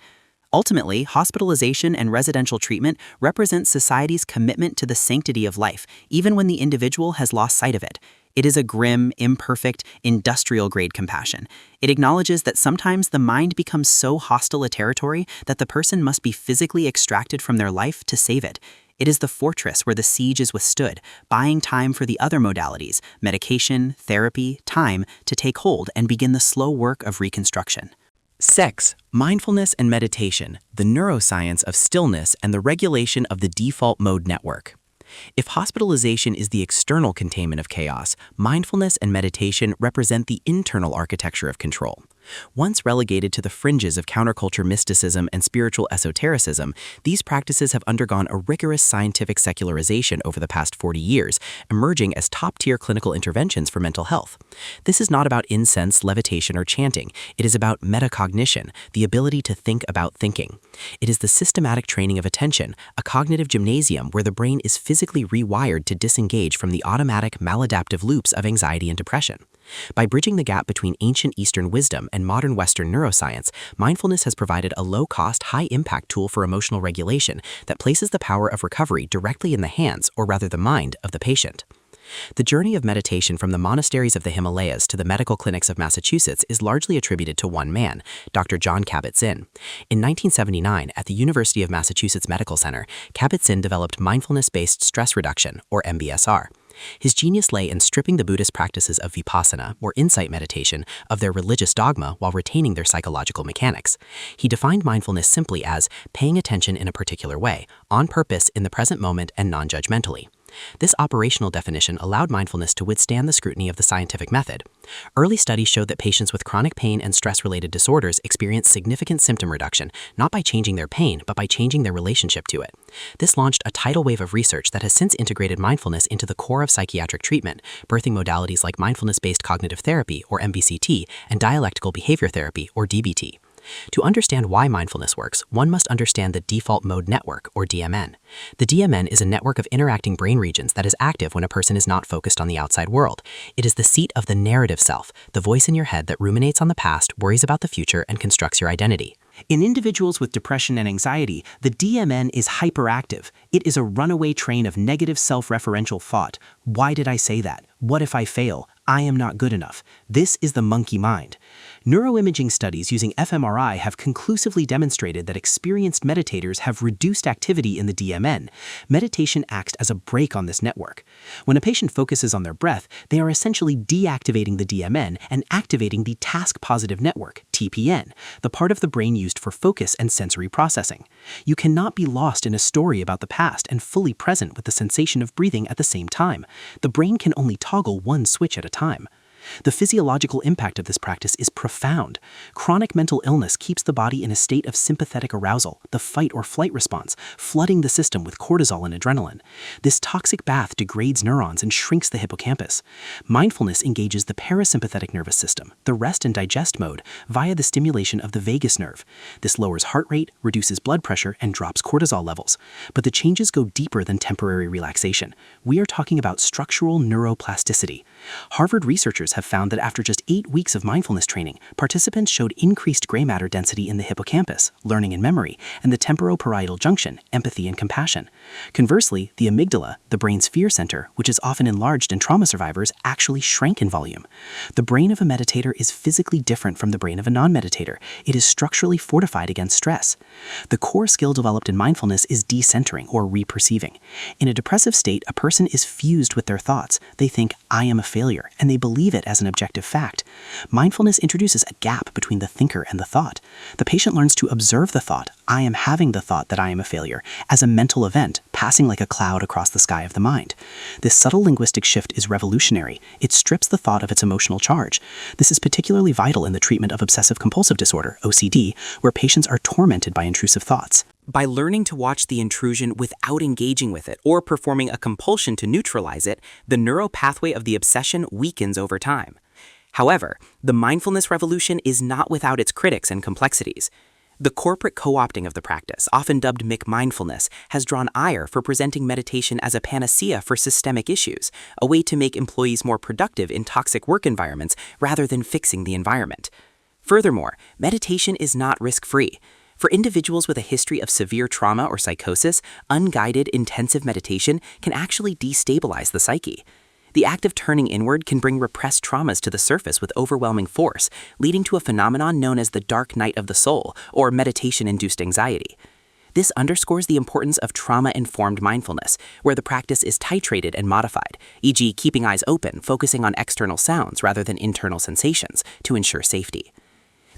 Ultimately, hospitalization and residential treatment represent society's commitment to the sanctity of life, even when the individual has lost sight of it. It is a grim, imperfect, industrial-grade compassion. It acknowledges that sometimes the mind becomes so hostile a territory that the person must be physically extracted from their life to save it. It is the fortress where the siege is withstood, buying time for the other modalities, medication, therapy, time, to take hold and begin the slow work of reconstruction. Sex, mindfulness and meditation, the neuroscience of stillness and the regulation of the default mode network. If hospitalization is the external containment of chaos, mindfulness and meditation represent the internal architecture of control. Once relegated to the fringes of counterculture mysticism and spiritual esotericism, these practices have undergone a rigorous scientific secularization over the past 40 years, emerging as top-tier clinical interventions for mental health. This is not about incense, levitation, or chanting. It is about metacognition, the ability to think about thinking. It is the systematic training of attention, a cognitive gymnasium where the brain is physically rewired to disengage from the automatic maladaptive loops of anxiety and depression. By bridging the gap between ancient Eastern wisdom and modern Western neuroscience, mindfulness has provided a low-cost, high-impact tool for emotional regulation that places the power of recovery directly in the hands, or rather the mind, of the patient. The journey of meditation from the monasteries of the Himalayas to the medical clinics of Massachusetts is largely attributed to one man, Dr. Jon Kabat-Zinn. In 1979, at the University of Massachusetts Medical Center, Kabat-Zinn developed mindfulness-based stress reduction, or MBSR. His genius lay in stripping the Buddhist practices of vipassana, or insight meditation, of their religious dogma while retaining their psychological mechanics. He defined mindfulness simply as paying attention in a particular way, on purpose in the present moment and non-judgmentally. This operational definition allowed mindfulness to withstand the scrutiny of the scientific method. Early studies showed that patients with chronic pain and stress-related disorders experience significant symptom reduction, not by changing their pain, but by changing their relationship to it. This launched a tidal wave of research that has since integrated mindfulness into the core of psychiatric treatment, birthing modalities like mindfulness-based cognitive therapy, or MBCT, and dialectical behavior therapy, or DBT. To understand why mindfulness works, one must understand the default mode network, or DMN. The DMN is a network of interacting brain regions that is active when a person is not focused on the outside world. It is the seat of the narrative self, the voice in your head that ruminates on the past, worries about the future, and constructs your identity. In individuals with depression and anxiety, the DMN is hyperactive. It is a runaway train of negative self-referential thought. Why did I say that? What if I fail? I am not good enough. This is the monkey mind. Neuroimaging studies using fMRI have conclusively demonstrated that experienced meditators have reduced activity in the DMN. Meditation acts as a brake on this network. When a patient focuses on their breath, they are essentially deactivating the DMN and activating the task-positive network, TPN, the part of the brain used for focus and sensory processing. You cannot be lost in a story about the past and fully present with the sensation of breathing at the same time. The brain can only toggle one switch at a time. The physiological impact of this practice is profound. Chronic mental illness keeps the body in a state of sympathetic arousal, the fight or flight response, flooding the system with cortisol and adrenaline. This toxic bath degrades neurons and shrinks the hippocampus. Mindfulness engages the parasympathetic nervous system, the rest and digest mode, via the stimulation of the vagus nerve. This lowers heart rate, reduces blood pressure, and drops cortisol levels. But the changes go deeper than temporary relaxation. We are talking about structural neuroplasticity. Harvard researchers have found that after just 8 weeks of mindfulness training, participants showed increased gray matter density in the hippocampus, learning and memory, and the temporoparietal junction, empathy and compassion. Conversely, the amygdala, the brain's fear center, which is often enlarged in trauma survivors, actually shrank in volume. The brain of a meditator is physically different from the brain of a non-meditator. It is structurally fortified against stress. The core skill developed in mindfulness is decentering, or reperceiving. In a depressive state, a person is fused with their thoughts. They think, I am a failure, and they believe it as an objective fact. Mindfulness introduces a gap between the thinker and the thought. The patient learns to observe the thought, I am having the thought that I am a failure, as a mental event, passing like a cloud across the sky of the mind. This subtle linguistic shift is revolutionary. It strips the thought of its emotional charge. This is particularly vital in the treatment of obsessive-compulsive disorder, OCD, where patients are tormented by intrusive thoughts. By learning to watch the intrusion without engaging with it or performing a compulsion to neutralize it, the neural pathway of the obsession weakens over time. However, the mindfulness revolution is not without its critics and complexities. The corporate co-opting of the practice, often dubbed McMindfulness, has drawn ire for presenting meditation as a panacea for systemic issues, a way to make employees more productive in toxic work environments rather than fixing the environment. Furthermore, meditation is not risk-free. For individuals with a history of severe trauma or psychosis, unguided intensive meditation can actually destabilize the psyche. The act of turning inward can bring repressed traumas to the surface with overwhelming force, leading to a phenomenon known as the dark night of the soul, or meditation-induced anxiety. This underscores the importance of trauma-informed mindfulness, where the practice is titrated and modified, e.g., keeping eyes open, focusing on external sounds rather than internal sensations, to ensure safety.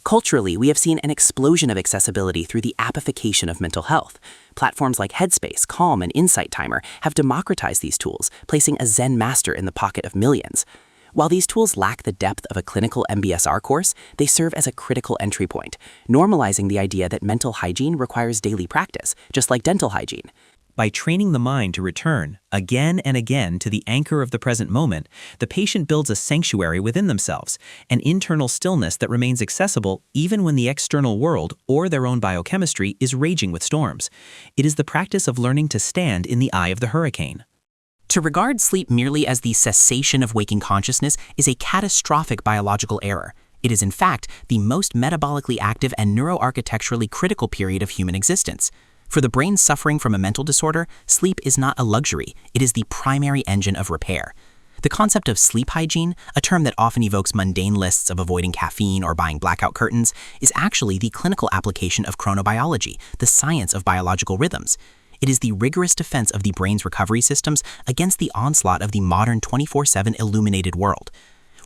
Culturally, we have seen an explosion of accessibility through the appification of mental health. Platforms like Headspace, Calm, and Insight Timer have democratized these tools, placing a Zen master in the pocket of millions. While these tools lack the depth of a clinical MBSR course, they serve as a critical entry point, normalizing the idea that mental hygiene requires daily practice, just like dental hygiene. By training the mind to return again and again to the anchor of the present moment, the patient builds a sanctuary within themselves, an internal stillness that remains accessible even when the external world or their own biochemistry is raging with storms. It is the practice of learning to stand in the eye of the hurricane. To regard sleep merely as the cessation of waking consciousness is a catastrophic biological error. It is in fact the most metabolically active and neuroarchitecturally critical period of human existence. For the brain suffering from a mental disorder, sleep is not a luxury, it is the primary engine of repair. The concept of sleep hygiene, a term that often evokes mundane lists of avoiding caffeine or buying blackout curtains, is actually the clinical application of chronobiology, the science of biological rhythms. It is the rigorous defense of the brain's recovery systems against the onslaught of the modern 24/7 illuminated world.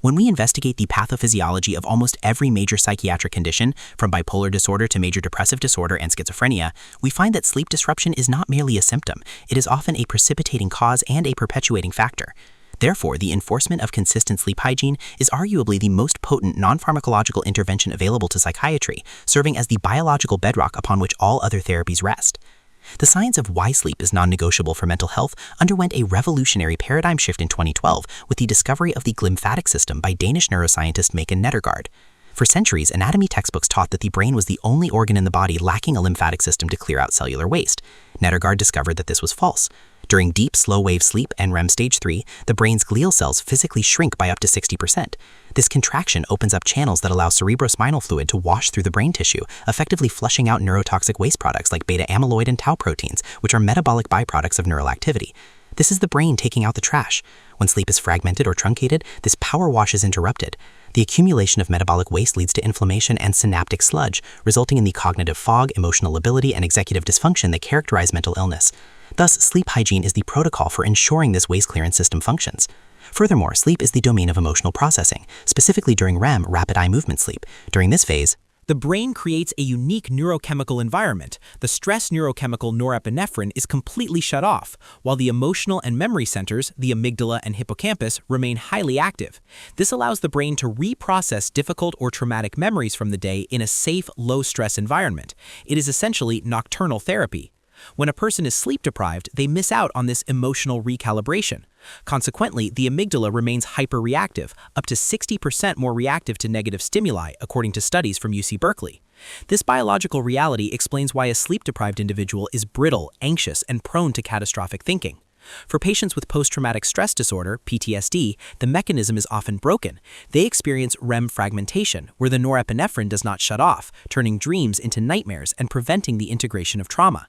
When we investigate the pathophysiology of almost every major psychiatric condition, from bipolar disorder to major depressive disorder and schizophrenia, we find that sleep disruption is not merely a symptom, it is often a precipitating cause and a perpetuating factor. Therefore, the enforcement of consistent sleep hygiene is arguably the most potent non-pharmacological intervention available to psychiatry, serving as the biological bedrock upon which all other therapies rest. The science of why sleep is non-negotiable for mental health underwent a revolutionary paradigm shift in 2012 with the discovery of the glymphatic system by Danish neuroscientist Maaken Nedergaard. For centuries, anatomy textbooks taught that the brain was the only organ in the body lacking a lymphatic system to clear out cellular waste. Nedergaard discovered that this was false. During deep, slow-wave sleep and REM stage 3, the brain's glial cells physically shrink by up to 60%. This contraction opens up channels that allow cerebrospinal fluid to wash through the brain tissue, effectively flushing out neurotoxic waste products like beta-amyloid and tau proteins, which are metabolic byproducts of neural activity. This is the brain taking out the trash. When sleep is fragmented or truncated, this power wash is interrupted. The accumulation of metabolic waste leads to inflammation and synaptic sludge, resulting in the cognitive fog, emotional lability, and executive dysfunction that characterize mental illness. Thus, sleep hygiene is the protocol for ensuring this waste clearance system functions. Furthermore, sleep is the domain of emotional processing, specifically during REM, rapid eye movement sleep. During this phase, The brain creates a unique neurochemical environment. The stress neurochemical norepinephrine is completely shut off, while the emotional and memory centers, the amygdala and hippocampus, remain highly active. This allows the brain to reprocess difficult or traumatic memories from the day in a safe, low-stress environment. It is essentially nocturnal therapy. When a person is sleep-deprived, they miss out on this emotional recalibration. Consequently, the amygdala remains hyperreactive, up to 60% more reactive to negative stimuli, according to studies from UC Berkeley. This biological reality explains why a sleep-deprived individual is brittle, anxious, and prone to catastrophic thinking. For patients with post-traumatic stress disorder, PTSD, the mechanism is often broken. They experience REM fragmentation, where the norepinephrine does not shut off, turning dreams into nightmares and preventing the integration of trauma.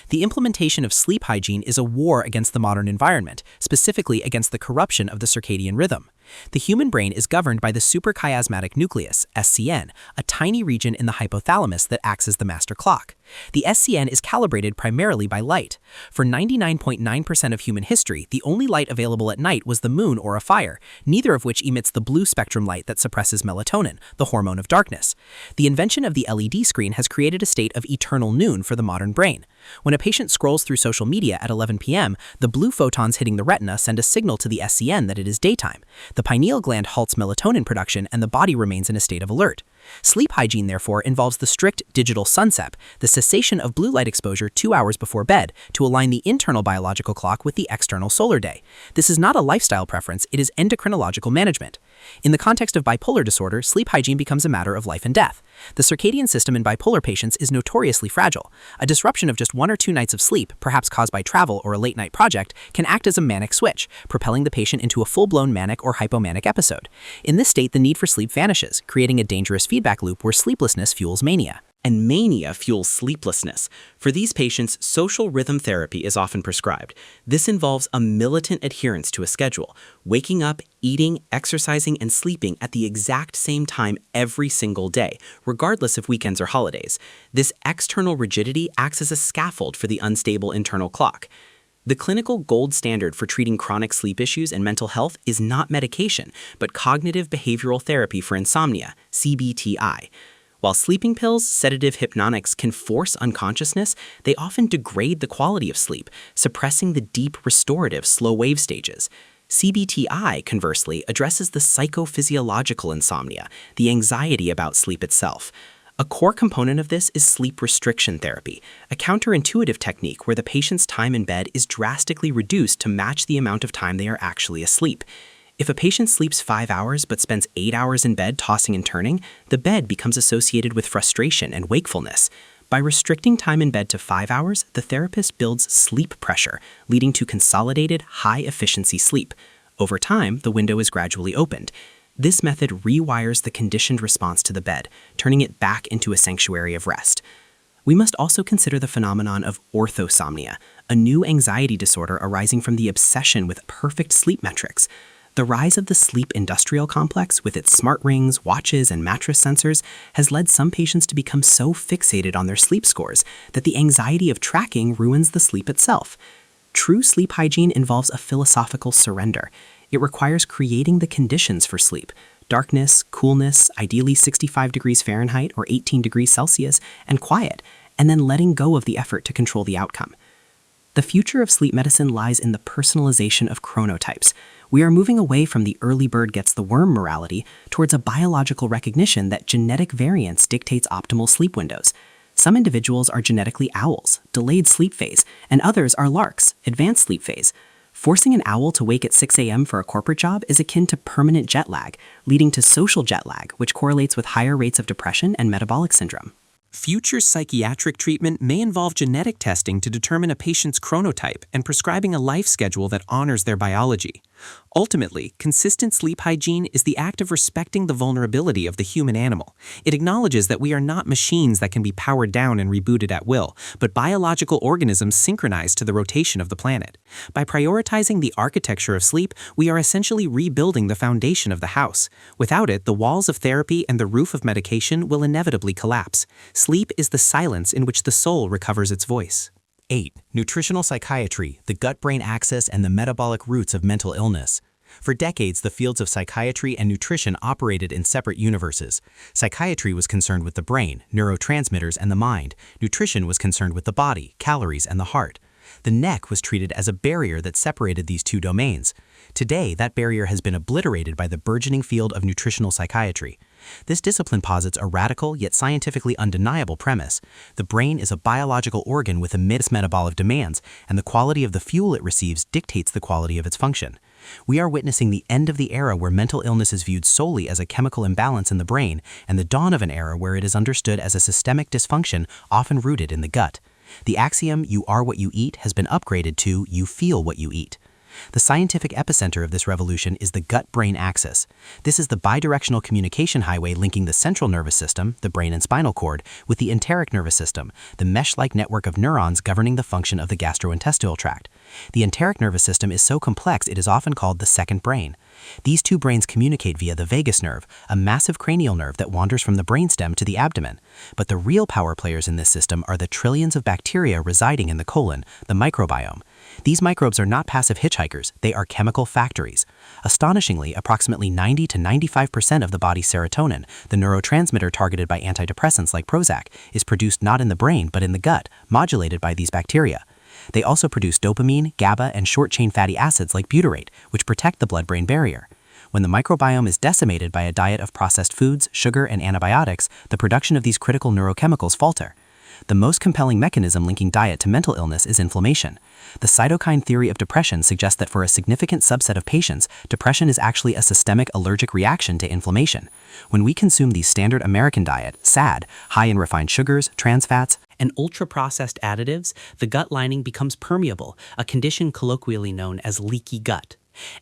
The implementation of sleep hygiene is a war against the modern environment, specifically against the corruption of the circadian rhythm. The human brain is governed by the suprachiasmatic nucleus, SCN, a tiny region in the hypothalamus that acts as the master clock. The SCN is calibrated primarily by light. For 99.9% of human history, the only light available at night was the moon or a fire, neither of which emits the blue spectrum light that suppresses melatonin, the hormone of darkness. The invention of the LED screen has created a state of eternal noon for the modern brain. When a patient scrolls through social media at 11 p.m., the blue photons hitting the retina send a signal to the SCN that it is daytime. The pineal gland halts melatonin production and the body remains in a state of alert. Sleep hygiene, therefore, involves the strict digital sunset, the cessation of blue light exposure 2 hours before bed, to align the internal biological clock with the external solar day. This is not a lifestyle preference, it is endocrinological management. In the context of bipolar disorder, sleep hygiene becomes a matter of life and death. The circadian system in bipolar patients is notoriously fragile. A disruption of just 1 or 2 nights of sleep, perhaps caused by travel or a late-night project, can act as a manic switch, propelling the patient into a full-blown manic or hypomanic episode. In this state, the need for sleep vanishes, creating a dangerous feedback loop where sleeplessness fuels mania. And mania fuels sleeplessness. For these patients, social rhythm therapy is often prescribed. This involves a militant adherence to a schedule, waking up, eating, exercising, and sleeping at the exact same time every single day, regardless of weekends or holidays. This external rigidity acts as a scaffold for the unstable internal clock. The clinical gold standard for treating chronic sleep issues and mental health is not medication, but cognitive behavioral therapy for insomnia, CBTI. While sleeping pills, sedative hypnotics can force unconsciousness, they often degrade the quality of sleep, suppressing the deep restorative slow wave stages. CBTI, conversely, addresses the psychophysiological insomnia, the anxiety about sleep itself. A core component of this is sleep restriction therapy, a counterintuitive technique where the patient's time in bed is drastically reduced to match the amount of time they are actually asleep. If a patient sleeps 5 hours but spends 8 hours in bed tossing and turning, the bed becomes associated with frustration and wakefulness. By restricting time in bed to 5 hours, the therapist builds sleep pressure, leading to consolidated, high-efficiency sleep. Over time, the window is gradually opened. This method rewires the conditioned response to the bed, turning it back into a sanctuary of rest. We must also consider the phenomenon of orthosomnia, a new anxiety disorder arising from the obsession with perfect sleep metrics. The rise of the sleep industrial complex, with its smart rings, watches, and mattress sensors, has led some patients to become so fixated on their sleep scores that the anxiety of tracking ruins the sleep itself. True sleep hygiene involves a philosophical surrender. It requires creating the conditions for sleep: darkness, coolness, ideally 65 degrees Fahrenheit or 18 degrees Celsius, and quiet, and then letting go of the effort to control the outcome. The future of sleep medicine lies in the personalization of chronotypes. We are moving away from the early bird gets the worm morality towards a biological recognition that genetic variance dictates optimal sleep windows. Some individuals are genetically owls, delayed sleep phase, and others are larks, advanced sleep phase. Forcing an owl to wake at 6 a.m. for a corporate job is akin to permanent jet lag, leading to social jet lag, which correlates with higher rates of depression and metabolic syndrome. Future psychiatric treatment may involve genetic testing to determine a patient's chronotype and prescribing a life schedule that honors their biology. Ultimately, consistent sleep hygiene is the act of respecting the vulnerability of the human animal. It acknowledges that we are not machines that can be powered down and rebooted at will, but biological organisms synchronized to the rotation of the planet. By prioritizing the architecture of sleep, we are essentially rebuilding the foundation of the house. Without it, the walls of therapy and the roof of medication will inevitably collapse. Sleep is the silence in which the soul recovers its voice. 8. Nutritional psychiatry, the gut-brain axis and the metabolic roots of mental illness. For decades, the fields of psychiatry and nutrition operated in separate universes. Psychiatry was concerned with the brain, neurotransmitters, and the mind. Nutrition was concerned with the body, calories, and the heart. The neck was treated as a barrier that separated these two domains. Today, that barrier has been obliterated by the burgeoning field of nutritional psychiatry. This discipline posits a radical yet scientifically undeniable premise. The brain is a biological organ with immense metabolic demands, and the quality of the fuel it receives dictates the quality of its function. We are witnessing the end of the era where mental illness is viewed solely as a chemical imbalance in the brain, and the dawn of an era where it is understood as a systemic dysfunction often rooted in the gut. The axiom, "you are what you eat," has been upgraded to "you feel what you eat." The scientific epicenter of this revolution is the gut-brain axis. This is the bidirectional communication highway linking the central nervous system, the brain and spinal cord, with the enteric nervous system, the mesh-like network of neurons governing the function of the gastrointestinal tract. The enteric nervous system is so complex it is often called the second brain. These two brains communicate via the vagus nerve, a massive cranial nerve that wanders from the brainstem to the abdomen. But the real power players in this system are the trillions of bacteria residing in the colon, the microbiome. These microbes are not passive hitchhikers, they are chemical factories. Astonishingly, approximately 90 to 95% of the body's serotonin, the neurotransmitter targeted by antidepressants like Prozac, is produced not in the brain but in the gut, modulated by these bacteria. They also produce dopamine, GABA, and short-chain fatty acids like butyrate, which protect the blood-brain barrier. When the microbiome is decimated by a diet of processed foods, sugar, and antibiotics, the production of these critical neurochemicals falter. The most compelling mechanism linking diet to mental illness is inflammation. The cytokine theory of depression suggests that for a significant subset of patients, depression is actually a systemic allergic reaction to inflammation. When we consume the standard American diet, SAD, high in refined sugars, trans fats, And ultra-processed additives, the gut lining becomes permeable, a condition colloquially known as leaky gut.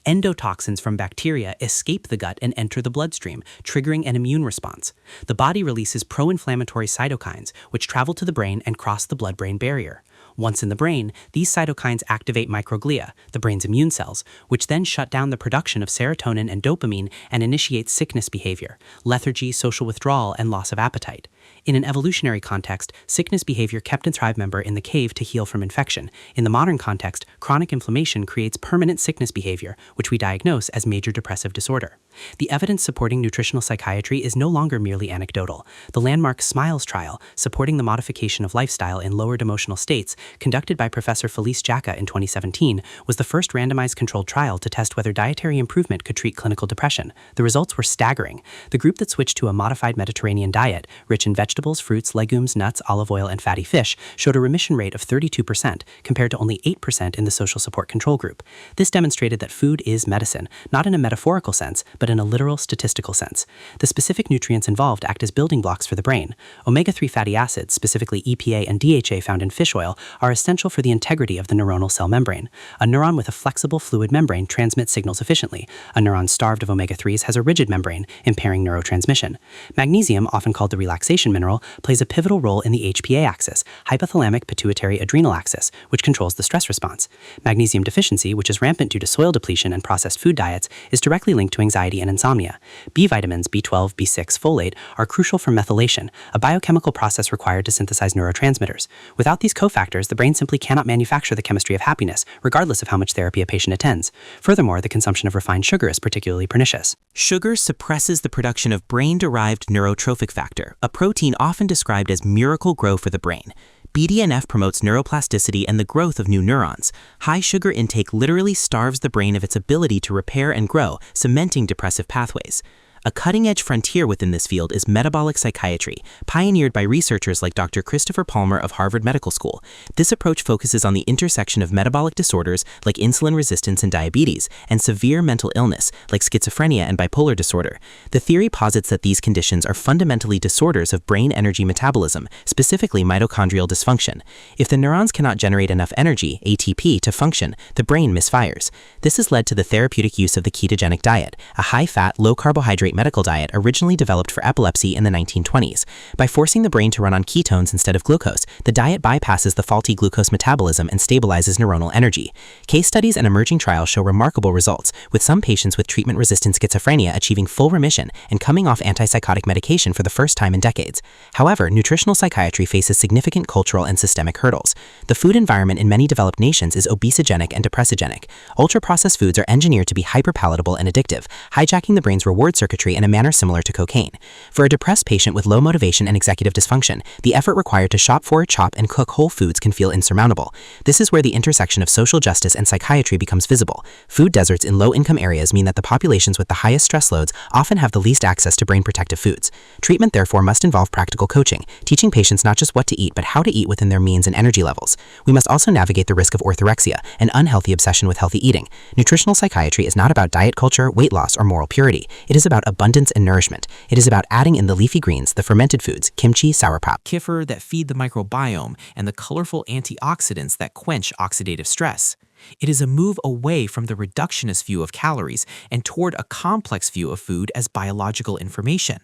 Endotoxins from bacteria escape the gut and enter the bloodstream, triggering an immune response. The body releases pro-inflammatory cytokines, which travel to the brain and cross the blood-brain barrier. Once in the brain, these cytokines activate microglia, the brain's immune cells, which then shut down the production of serotonin and dopamine and initiate sickness behavior, lethargy, social withdrawal, and loss of appetite. In an evolutionary context, sickness behavior kept a tribe member in the cave to heal from infection. In the modern context, chronic inflammation creates permanent sickness behavior, which we diagnose as major depressive disorder. The evidence supporting nutritional psychiatry is no longer merely anecdotal. The landmark SMILES trial, supporting the modification of lifestyle in lowered emotional states, conducted by Professor Felice Jacka in 2017, was the first randomized controlled trial to test whether dietary improvement could treat clinical depression. The results were staggering. The group that switched to a modified Mediterranean diet, rich in vegetables, fruits, legumes, nuts, olive oil, and fatty fish, showed a remission rate of 32%, compared to only 8% in the social support control group. This demonstrated that food is medicine, not in a metaphorical sense, but in a literal statistical sense. The specific nutrients involved act as building blocks for the brain. Omega-3 fatty acids, specifically EPA and DHA found in fish oil, are essential for the integrity of the neuronal cell membrane. A neuron with a flexible fluid membrane transmits signals efficiently. A neuron starved of omega-3s has a rigid membrane, impairing neurotransmission. Magnesium, often called the relaxation mineral, plays a pivotal role in the HPA axis, hypothalamic pituitary adrenal axis, which controls the stress response. Magnesium deficiency, which is rampant due to soil depletion and processed food diets, is directly linked to anxiety anxiety, and insomnia. B vitamins, B12, B6, folate are crucial for methylation, a biochemical process required to synthesize neurotransmitters. Without these cofactors, the brain simply cannot manufacture the chemistry of happiness, regardless of how much therapy a patient attends. Furthermore, the consumption of refined sugar is particularly pernicious. Sugar suppresses the production of brain-derived neurotrophic factor, a protein often described as miracle grow for the brain. BDNF promotes neuroplasticity and the growth of new neurons. High sugar intake literally starves the brain of its ability to repair and grow, cementing depressive pathways. A cutting-edge frontier within this field is metabolic psychiatry, pioneered by researchers like Dr. Christopher Palmer of Harvard Medical School. This approach focuses on the intersection of metabolic disorders like insulin resistance and diabetes, and severe mental illness like schizophrenia and bipolar disorder. The theory posits that these conditions are fundamentally disorders of brain energy metabolism, specifically mitochondrial dysfunction. If the neurons cannot generate enough energy, ATP, to function, the brain misfires. This has led to the therapeutic use of the ketogenic diet, a high-fat, low-carbohydrate medical diet originally developed for epilepsy in the 1920s. By forcing the brain to run on ketones instead of glucose, the diet bypasses the faulty glucose metabolism and stabilizes neuronal energy. Case studies and emerging trials show remarkable results, with some patients with treatment-resistant schizophrenia achieving full remission and coming off antipsychotic medication for the first time in decades. However, nutritional psychiatry faces significant cultural and systemic hurdles. The food environment in many developed nations is obesogenic and depressogenic. Ultra-processed foods are engineered to be hyper-palatable and addictive, hijacking the brain's reward circuitry in a manner similar to cocaine. For a depressed patient with low motivation and executive dysfunction, the effort required to shop for, chop, and cook whole foods can feel insurmountable. This is where the intersection of social justice and psychiatry becomes visible. Food deserts in low-income areas mean that the populations with the highest stress loads often have the least access to brain-protective foods. Treatment, therefore, must involve practical coaching, teaching patients not just what to eat, but how to eat within their means and energy levels. We must also navigate the risk of orthorexia, an unhealthy obsession with healthy eating. Nutritional psychiatry is not about diet culture, weight loss, or moral purity. It is about abundance and nourishment. It is about adding in the leafy greens, the fermented foods, kimchi, sauerkraut, Kefir that feed the microbiome, and the colorful antioxidants that quench oxidative stress. It is a move away from the reductionist view of calories and toward a complex view of food as biological information.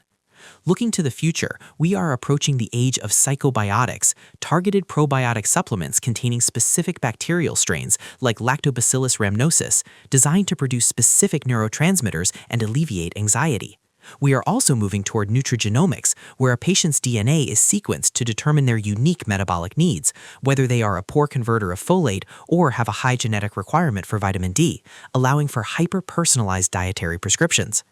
Looking to the future, we are approaching the age of psychobiotics, targeted probiotic supplements containing specific bacterial strains like Lactobacillus rhamnosus, designed to produce specific neurotransmitters and alleviate anxiety. We are also moving toward nutrigenomics, where a patient's DNA is sequenced to determine their unique metabolic needs, whether they are a poor converter of folate or have a high genetic requirement for vitamin D, allowing for hyper-personalized dietary prescriptions.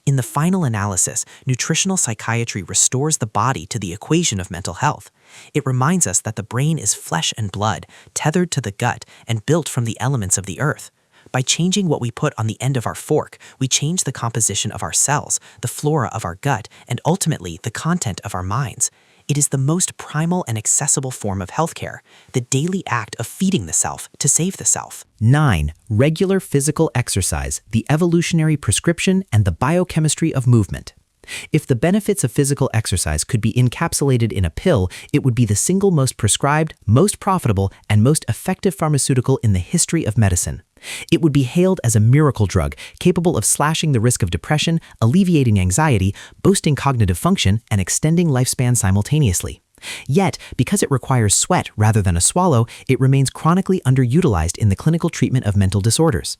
In the final analysis, nutritional psychiatry restores the body to the equation of mental health. It reminds us that the brain is flesh and blood, tethered to the gut, and built from the elements of the earth. By changing what we put on the end of our fork, we change the composition of our cells, the flora of our gut, and ultimately the content of our minds. It is the most primal and accessible form of healthcare, the daily act of feeding the self to save the self. 9. Regular physical exercise, the evolutionary prescription and the biochemistry of movement. If the benefits of physical exercise could be encapsulated in a pill, it would be the single most prescribed, most profitable, and most effective pharmaceutical in the history of medicine. It would be hailed as a miracle drug, capable of slashing the risk of depression, alleviating anxiety, boosting cognitive function, and extending lifespan simultaneously. Yet, because it requires sweat rather than a swallow, it remains chronically underutilized in the clinical treatment of mental disorders.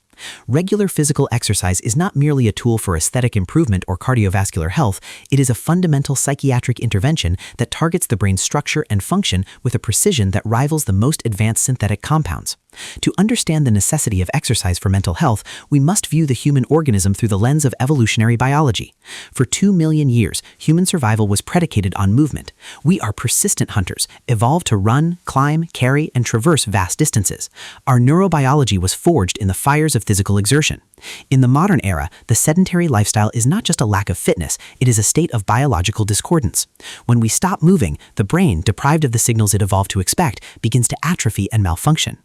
Regular physical exercise is not merely a tool for aesthetic improvement or cardiovascular health, it is a fundamental psychiatric intervention that targets the brain's structure and function with a precision that rivals the most advanced synthetic compounds. To understand the necessity of exercise for mental health, we must view the human organism through the lens of evolutionary biology. For 2 million years, human survival was predicated on movement. We are persistent hunters, evolved to run, climb, carry, and traverse vast distances. Our neurobiology was forged in the fires of physical exertion. In the modern era, the sedentary lifestyle is not just a lack of fitness, it is a state of biological discordance. When we stop moving, the brain, deprived of the signals it evolved to expect, begins to atrophy and malfunction.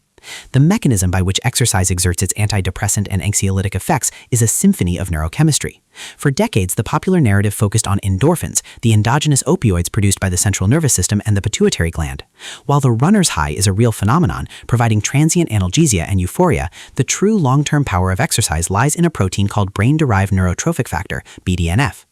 The mechanism by which exercise exerts its antidepressant and anxiolytic effects is a symphony of neurochemistry. For decades, the popular narrative focused on endorphins, the endogenous opioids produced by the central nervous system and the pituitary gland. While the runner's high is a real phenomenon, providing transient analgesia and euphoria, the true long-term power of exercise lies in a protein called brain-derived neurotrophic factor, BDNF.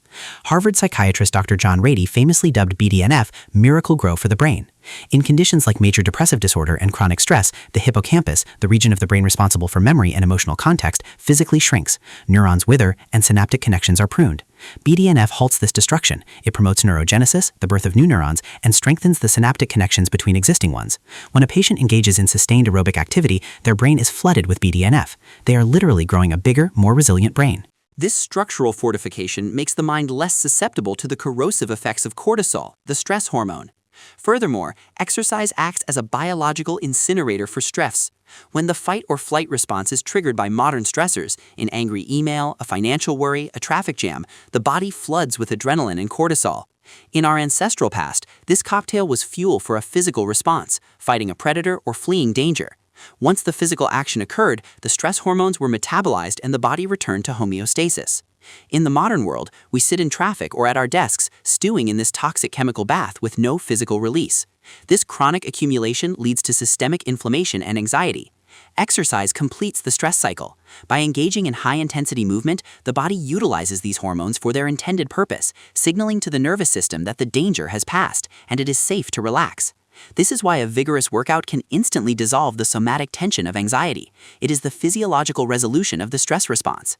Harvard psychiatrist Dr. John Ratey famously dubbed BDNF miracle grow for the brain. In conditions like major depressive disorder and chronic stress, the hippocampus, the region of the brain responsible for memory and emotional context, physically shrinks, neurons wither, and synaptic connections are pruned. BDNF halts this destruction. It promotes neurogenesis, the birth of new neurons, and strengthens the synaptic connections between existing ones. When a patient engages in sustained aerobic activity, their brain is flooded with BDNF. They are literally growing a bigger, more resilient brain. This structural fortification makes the mind less susceptible to the corrosive effects of cortisol, the stress hormone. Furthermore, exercise acts as a biological incinerator for stress. When the fight or flight response is triggered by modern stressors, an angry email, a financial worry, a traffic jam, the body floods with adrenaline and cortisol. In our ancestral past, this cocktail was fuel for a physical response, fighting a predator or fleeing danger. Once the physical action occurred, the stress hormones were metabolized and the body returned to homeostasis. In the modern world, we sit in traffic or at our desks, stewing in this toxic chemical bath with no physical release. This chronic accumulation leads to systemic inflammation and anxiety. Exercise completes the stress cycle. By engaging in high-intensity movement, the body utilizes these hormones for their intended purpose, signaling to the nervous system that the danger has passed and it is safe to relax. This is why a vigorous workout can instantly dissolve the somatic tension of anxiety. It is the physiological resolution of the stress response.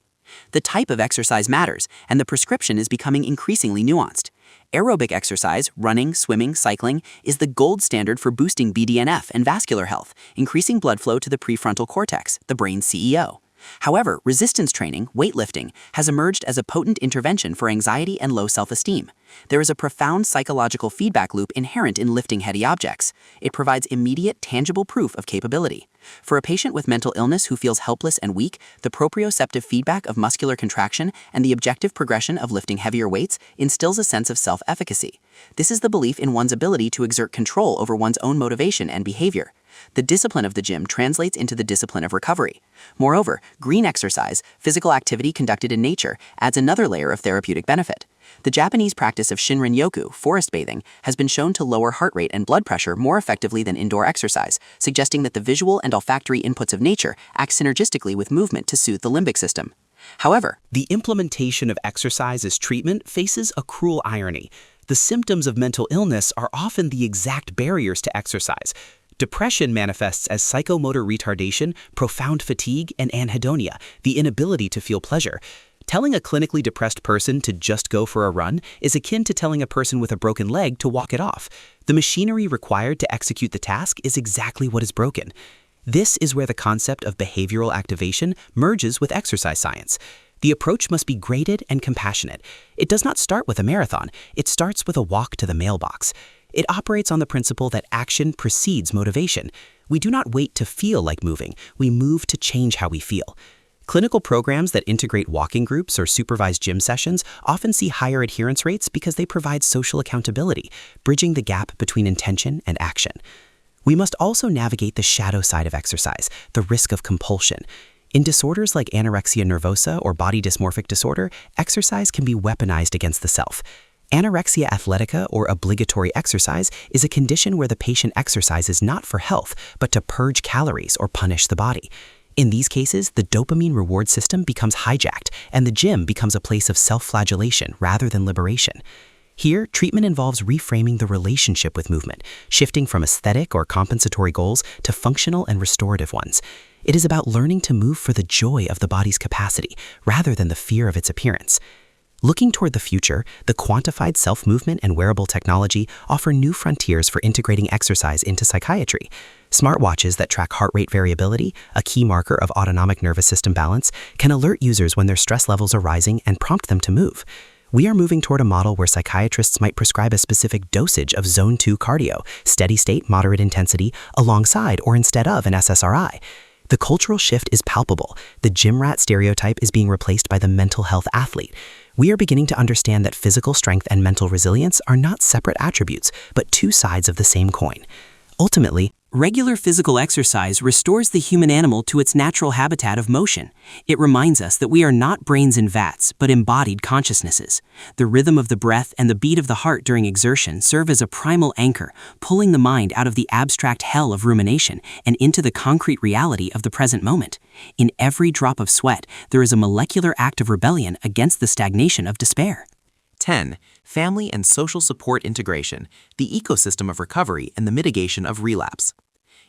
The type of exercise matters, and the prescription is becoming increasingly nuanced. Aerobic exercise, running, swimming, cycling, is the gold standard for boosting BDNF and vascular health, increasing blood flow to the prefrontal cortex, the brain's CEO. However, resistance training, weightlifting, has emerged as a potent intervention for anxiety and low self-esteem. There is a profound psychological feedback loop inherent in lifting heavy objects. It provides immediate, tangible proof of capability. For a patient with mental illness who feels helpless and weak, the proprioceptive feedback of muscular contraction and the objective progression of lifting heavier weights instills a sense of self-efficacy. This is the belief in one's ability to exert control over one's own motivation and behavior. The discipline of the gym translates into the discipline of recovery. Moreover, green exercise, physical activity conducted in nature, adds another layer of therapeutic benefit. The Japanese practice of Shinrin-yoku, forest bathing, has been shown to lower heart rate and blood pressure more effectively than indoor exercise, suggesting that the visual and olfactory inputs of nature act synergistically with movement to soothe the limbic system. However, The implementation of exercise as treatment faces a cruel irony. The symptoms of mental illness are often the exact barriers to exercise. Depression manifests as psychomotor retardation, profound fatigue, and anhedonia, the inability to feel pleasure. Telling a clinically depressed person to just go for a run is akin to telling a person with a broken leg to walk it off. The machinery required to execute the task is exactly what is broken. This is where the concept of behavioral activation merges with exercise science. The approach must be graded and compassionate. It does not start with a marathon. It starts with a walk to the mailbox. It operates on the principle that action precedes motivation. We do not wait to feel like moving. We move to change how we feel. Clinical programs that integrate walking groups or supervised gym sessions often see higher adherence rates because they provide social accountability, bridging the gap between intention and action. We must also navigate the shadow side of exercise, the risk of compulsion. In disorders like anorexia nervosa or body dysmorphic disorder, exercise can be weaponized against the self. Anorexia athletica, or obligatory exercise, is a condition where the patient exercises not for health, but to purge calories or punish the body. In these cases, the dopamine reward system becomes hijacked, and the gym becomes a place of self-flagellation rather than liberation. Here, treatment involves reframing the relationship with movement, shifting from aesthetic or compensatory goals to functional and restorative ones. It is about learning to move for the joy of the body's capacity, rather than the fear of its appearance. Looking toward the future, the quantified self-movement and wearable technology offer new frontiers for integrating exercise into psychiatry. Smartwatches that track heart rate variability, a key marker of autonomic nervous system balance, can alert users when their stress levels are rising and prompt them to move. We are moving toward a model where psychiatrists might prescribe a specific dosage of Zone 2 cardio, steady state, moderate intensity, alongside or instead of an SSRI. The cultural shift is palpable. The gym rat stereotype is being replaced by the mental health athlete. We are beginning to understand that physical strength and mental resilience are not separate attributes, but two sides of the same coin. Ultimately, regular physical exercise restores the human animal to its natural habitat of motion. It reminds us that we are not brains in vats, but embodied consciousnesses. The rhythm of the breath and the beat of the heart during exertion serve as a primal anchor, pulling the mind out of the abstract hell of rumination and into the concrete reality of the present moment. In every drop of sweat, there is a molecular act of rebellion against the stagnation of despair. 10. Family and social support integration, the ecosystem of recovery and the mitigation of relapse.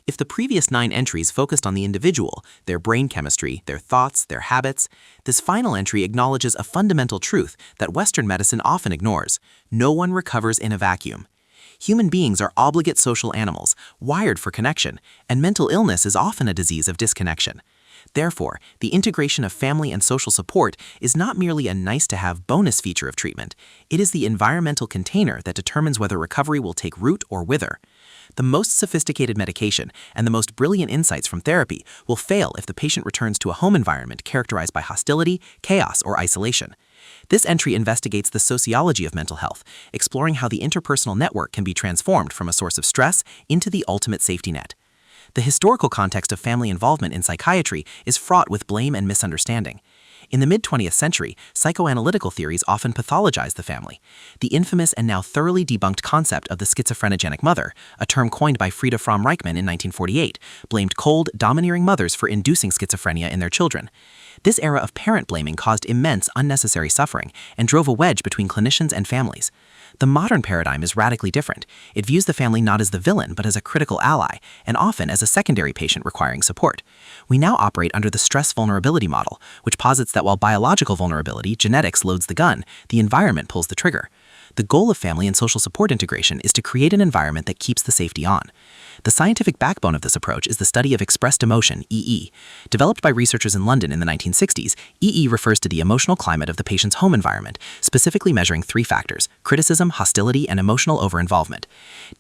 If the previous 9 entries focused on the individual, their brain chemistry, their thoughts, their habits, this final entry acknowledges a fundamental truth that Western medicine often ignores: no one recovers in a vacuum. Human beings are obligate social animals, wired for connection, and mental illness is often a disease of disconnection. Therefore, the integration of family and social support is not merely a nice-to-have bonus feature of treatment, it is the environmental container that determines whether recovery will take root or wither. The most sophisticated medication and the most brilliant insights from therapy will fail if the patient returns to a home environment characterized by hostility, chaos, or isolation. This entry investigates the sociology of mental health, exploring how the interpersonal network can be transformed from a source of stress into the ultimate safety net. The historical context of family involvement in psychiatry is fraught with blame and misunderstanding. In the mid-20th century, psychoanalytical theories often pathologized the family. The infamous and now thoroughly debunked concept of the schizophrenogenic mother, a term coined by Frieda Fromm-Reichmann in 1948, blamed cold, domineering mothers for inducing schizophrenia in their children. This era of parent blaming caused immense unnecessary suffering and drove a wedge between clinicians and families. The modern paradigm is radically different. It views the family not as the villain, but as a critical ally, and often as a secondary patient requiring support. We now operate under the stress vulnerability model, which posits that while biological vulnerability, genetics, loads the gun, the environment pulls the trigger. The goal of family and social support integration is to create an environment that keeps the safety on. The scientific backbone of this approach is the study of expressed emotion, EE. Developed by researchers in London in the 1960s, EE refers to the emotional climate of the patient's home environment, specifically measuring 3 factors: criticism, hostility, and emotional over-involvement.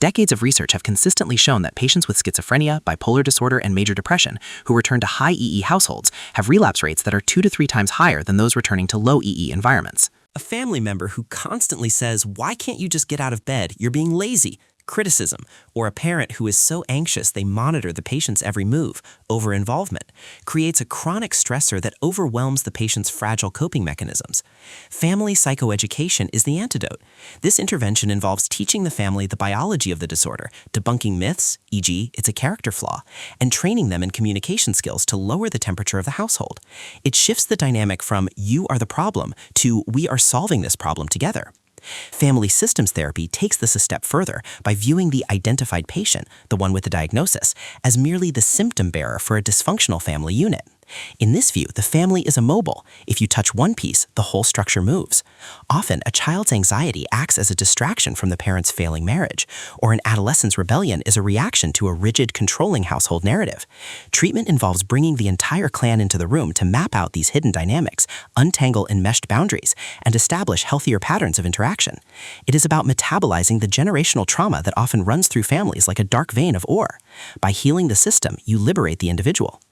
Decades of research have consistently shown that patients with schizophrenia, bipolar disorder, and major depression who return to high EE households have relapse rates that are 2 to 3 times higher than those returning to low EE environments. A family member who constantly says, "Why can't you just get out of bed? You're being lazy." Criticism, or a parent who is so anxious they monitor the patient's every move, over-involvement, creates a chronic stressor that overwhelms the patient's fragile coping mechanisms. Family psychoeducation is the antidote. This intervention involves teaching the family the biology of the disorder, debunking myths, e.g., it's a character flaw, and training them in communication skills to lower the temperature of the household. It shifts the dynamic from "you are the problem" to "we are solving this problem together." Family systems therapy takes this a step further by viewing the identified patient, the one with the diagnosis, as merely the symptom bearer for a dysfunctional family unit. In this view, the family is immobile. If you touch one piece, the whole structure moves. Often, a child's anxiety acts as a distraction from the parent's failing marriage, or an adolescent's rebellion is a reaction to a rigid, controlling household narrative. Treatment involves bringing the entire clan into the room to map out these hidden dynamics, untangle enmeshed boundaries, and establish healthier patterns of interaction. It is about metabolizing the generational trauma that often runs through families like a dark vein of ore. By healing the system, you liberate the individual.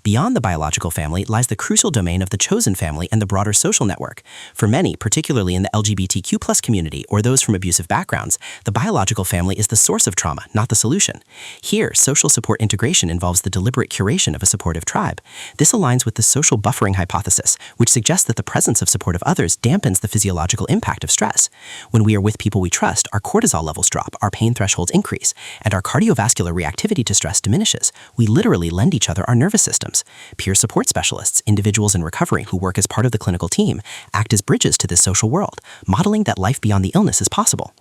Beyond the biological family lies the crucial domain of the chosen family and the broader social network. For many, particularly in the LGBTQ+ community or those from abusive backgrounds, the biological family is the source of trauma, not the solution. Here, social support integration involves the deliberate curation of a supportive tribe. This aligns with the social buffering hypothesis, which suggests that the presence of supportive others dampens the physiological impact of stress. When we are with people we trust, our cortisol levels drop, our pain thresholds increase, and our cardiovascular reactivity to stress diminishes. We literally lend each other our nervous systems. Peer support specialists, individuals in recovery who work as part of the clinical team, act as bridges to this social world, modeling that life beyond the illness is possible.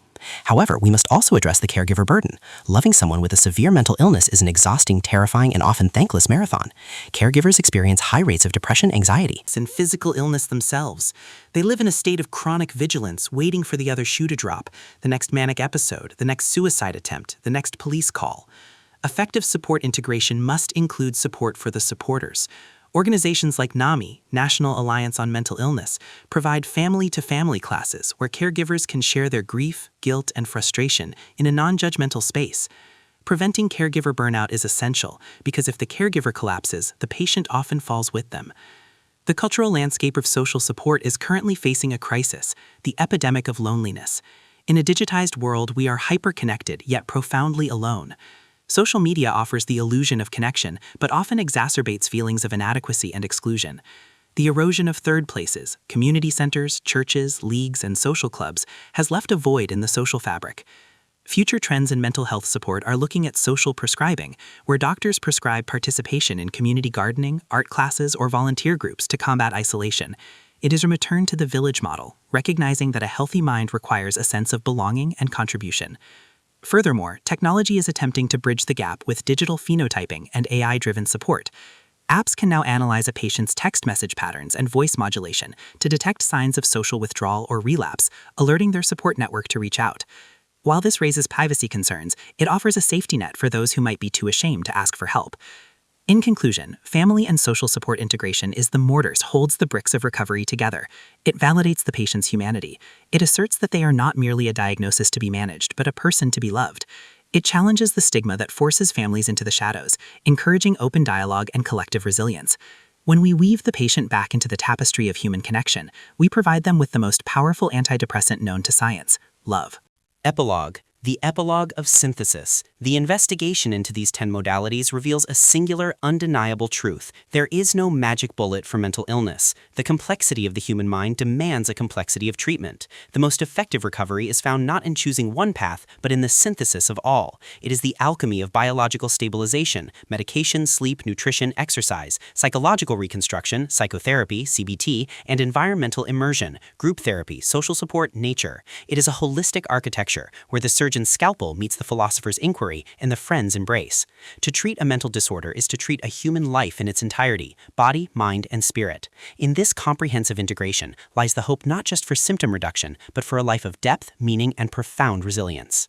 However, we must also address the caregiver burden. Loving someone with a severe mental illness is an exhausting, terrifying, and often thankless marathon. Caregivers experience high rates of depression, anxiety, And physical illness themselves. They live in a state of chronic vigilance, waiting for the other shoe to drop, the next manic episode, the next suicide attempt, the next police call. Effective support integration must include support for the supporters. Organizations like NAMI, National Alliance on Mental Illness, provide family-to-family classes where caregivers can share their grief, guilt, and frustration in a non-judgmental space. Preventing caregiver burnout is essential because if the caregiver collapses, the patient often falls with them. The cultural landscape of social support is currently facing a crisis, the epidemic of loneliness. In a digitized world, we are hyper-connected yet profoundly alone. Social media offers the illusion of connection, but often exacerbates feelings of inadequacy and exclusion. The erosion of third places, community centers, churches, leagues, and social clubs has left a void in the social fabric. Future trends in mental health support are looking at social prescribing, where doctors prescribe participation in community gardening, art classes, or volunteer groups to combat isolation. It is a return to the village model, recognizing that a healthy mind requires a sense of belonging and contribution. Furthermore, technology is attempting to bridge the gap with digital phenotyping and AI-driven support. Apps can now analyze a patient's text message patterns and voice modulation to detect signs of social withdrawal or relapse, alerting their support network to reach out. While this raises privacy concerns, it offers a safety net for those who might be too ashamed to ask for help. In conclusion, family and social support integration is the mortars holds the bricks of recovery together. It validates the patient's humanity. It asserts that they are not merely a diagnosis to be managed, but a person to be loved. It challenges the stigma that forces families into the shadows, encouraging open dialogue and collective resilience. When we weave the patient back into the tapestry of human connection, we provide them with the most powerful antidepressant known to science: love. Epilogue. The epilogue of synthesis. The investigation into these 10 modalities reveals a singular, undeniable truth. There is no magic bullet for mental illness. The complexity of the human mind demands a complexity of treatment. The most effective recovery is found not in choosing one path, but in the synthesis of all. It is the alchemy of biological stabilization, medication, sleep, nutrition, exercise, psychological reconstruction, psychotherapy, CBT, and environmental immersion, group therapy, social support, nature. It is a holistic architecture where the surgeon's scalpel meets the philosopher's inquiry and the friend's embrace. To treat a mental disorder is to treat a human life in its entirety, body, mind, and spirit. In this comprehensive integration lies the hope not just for symptom reduction, but for a life of depth, meaning, and profound resilience.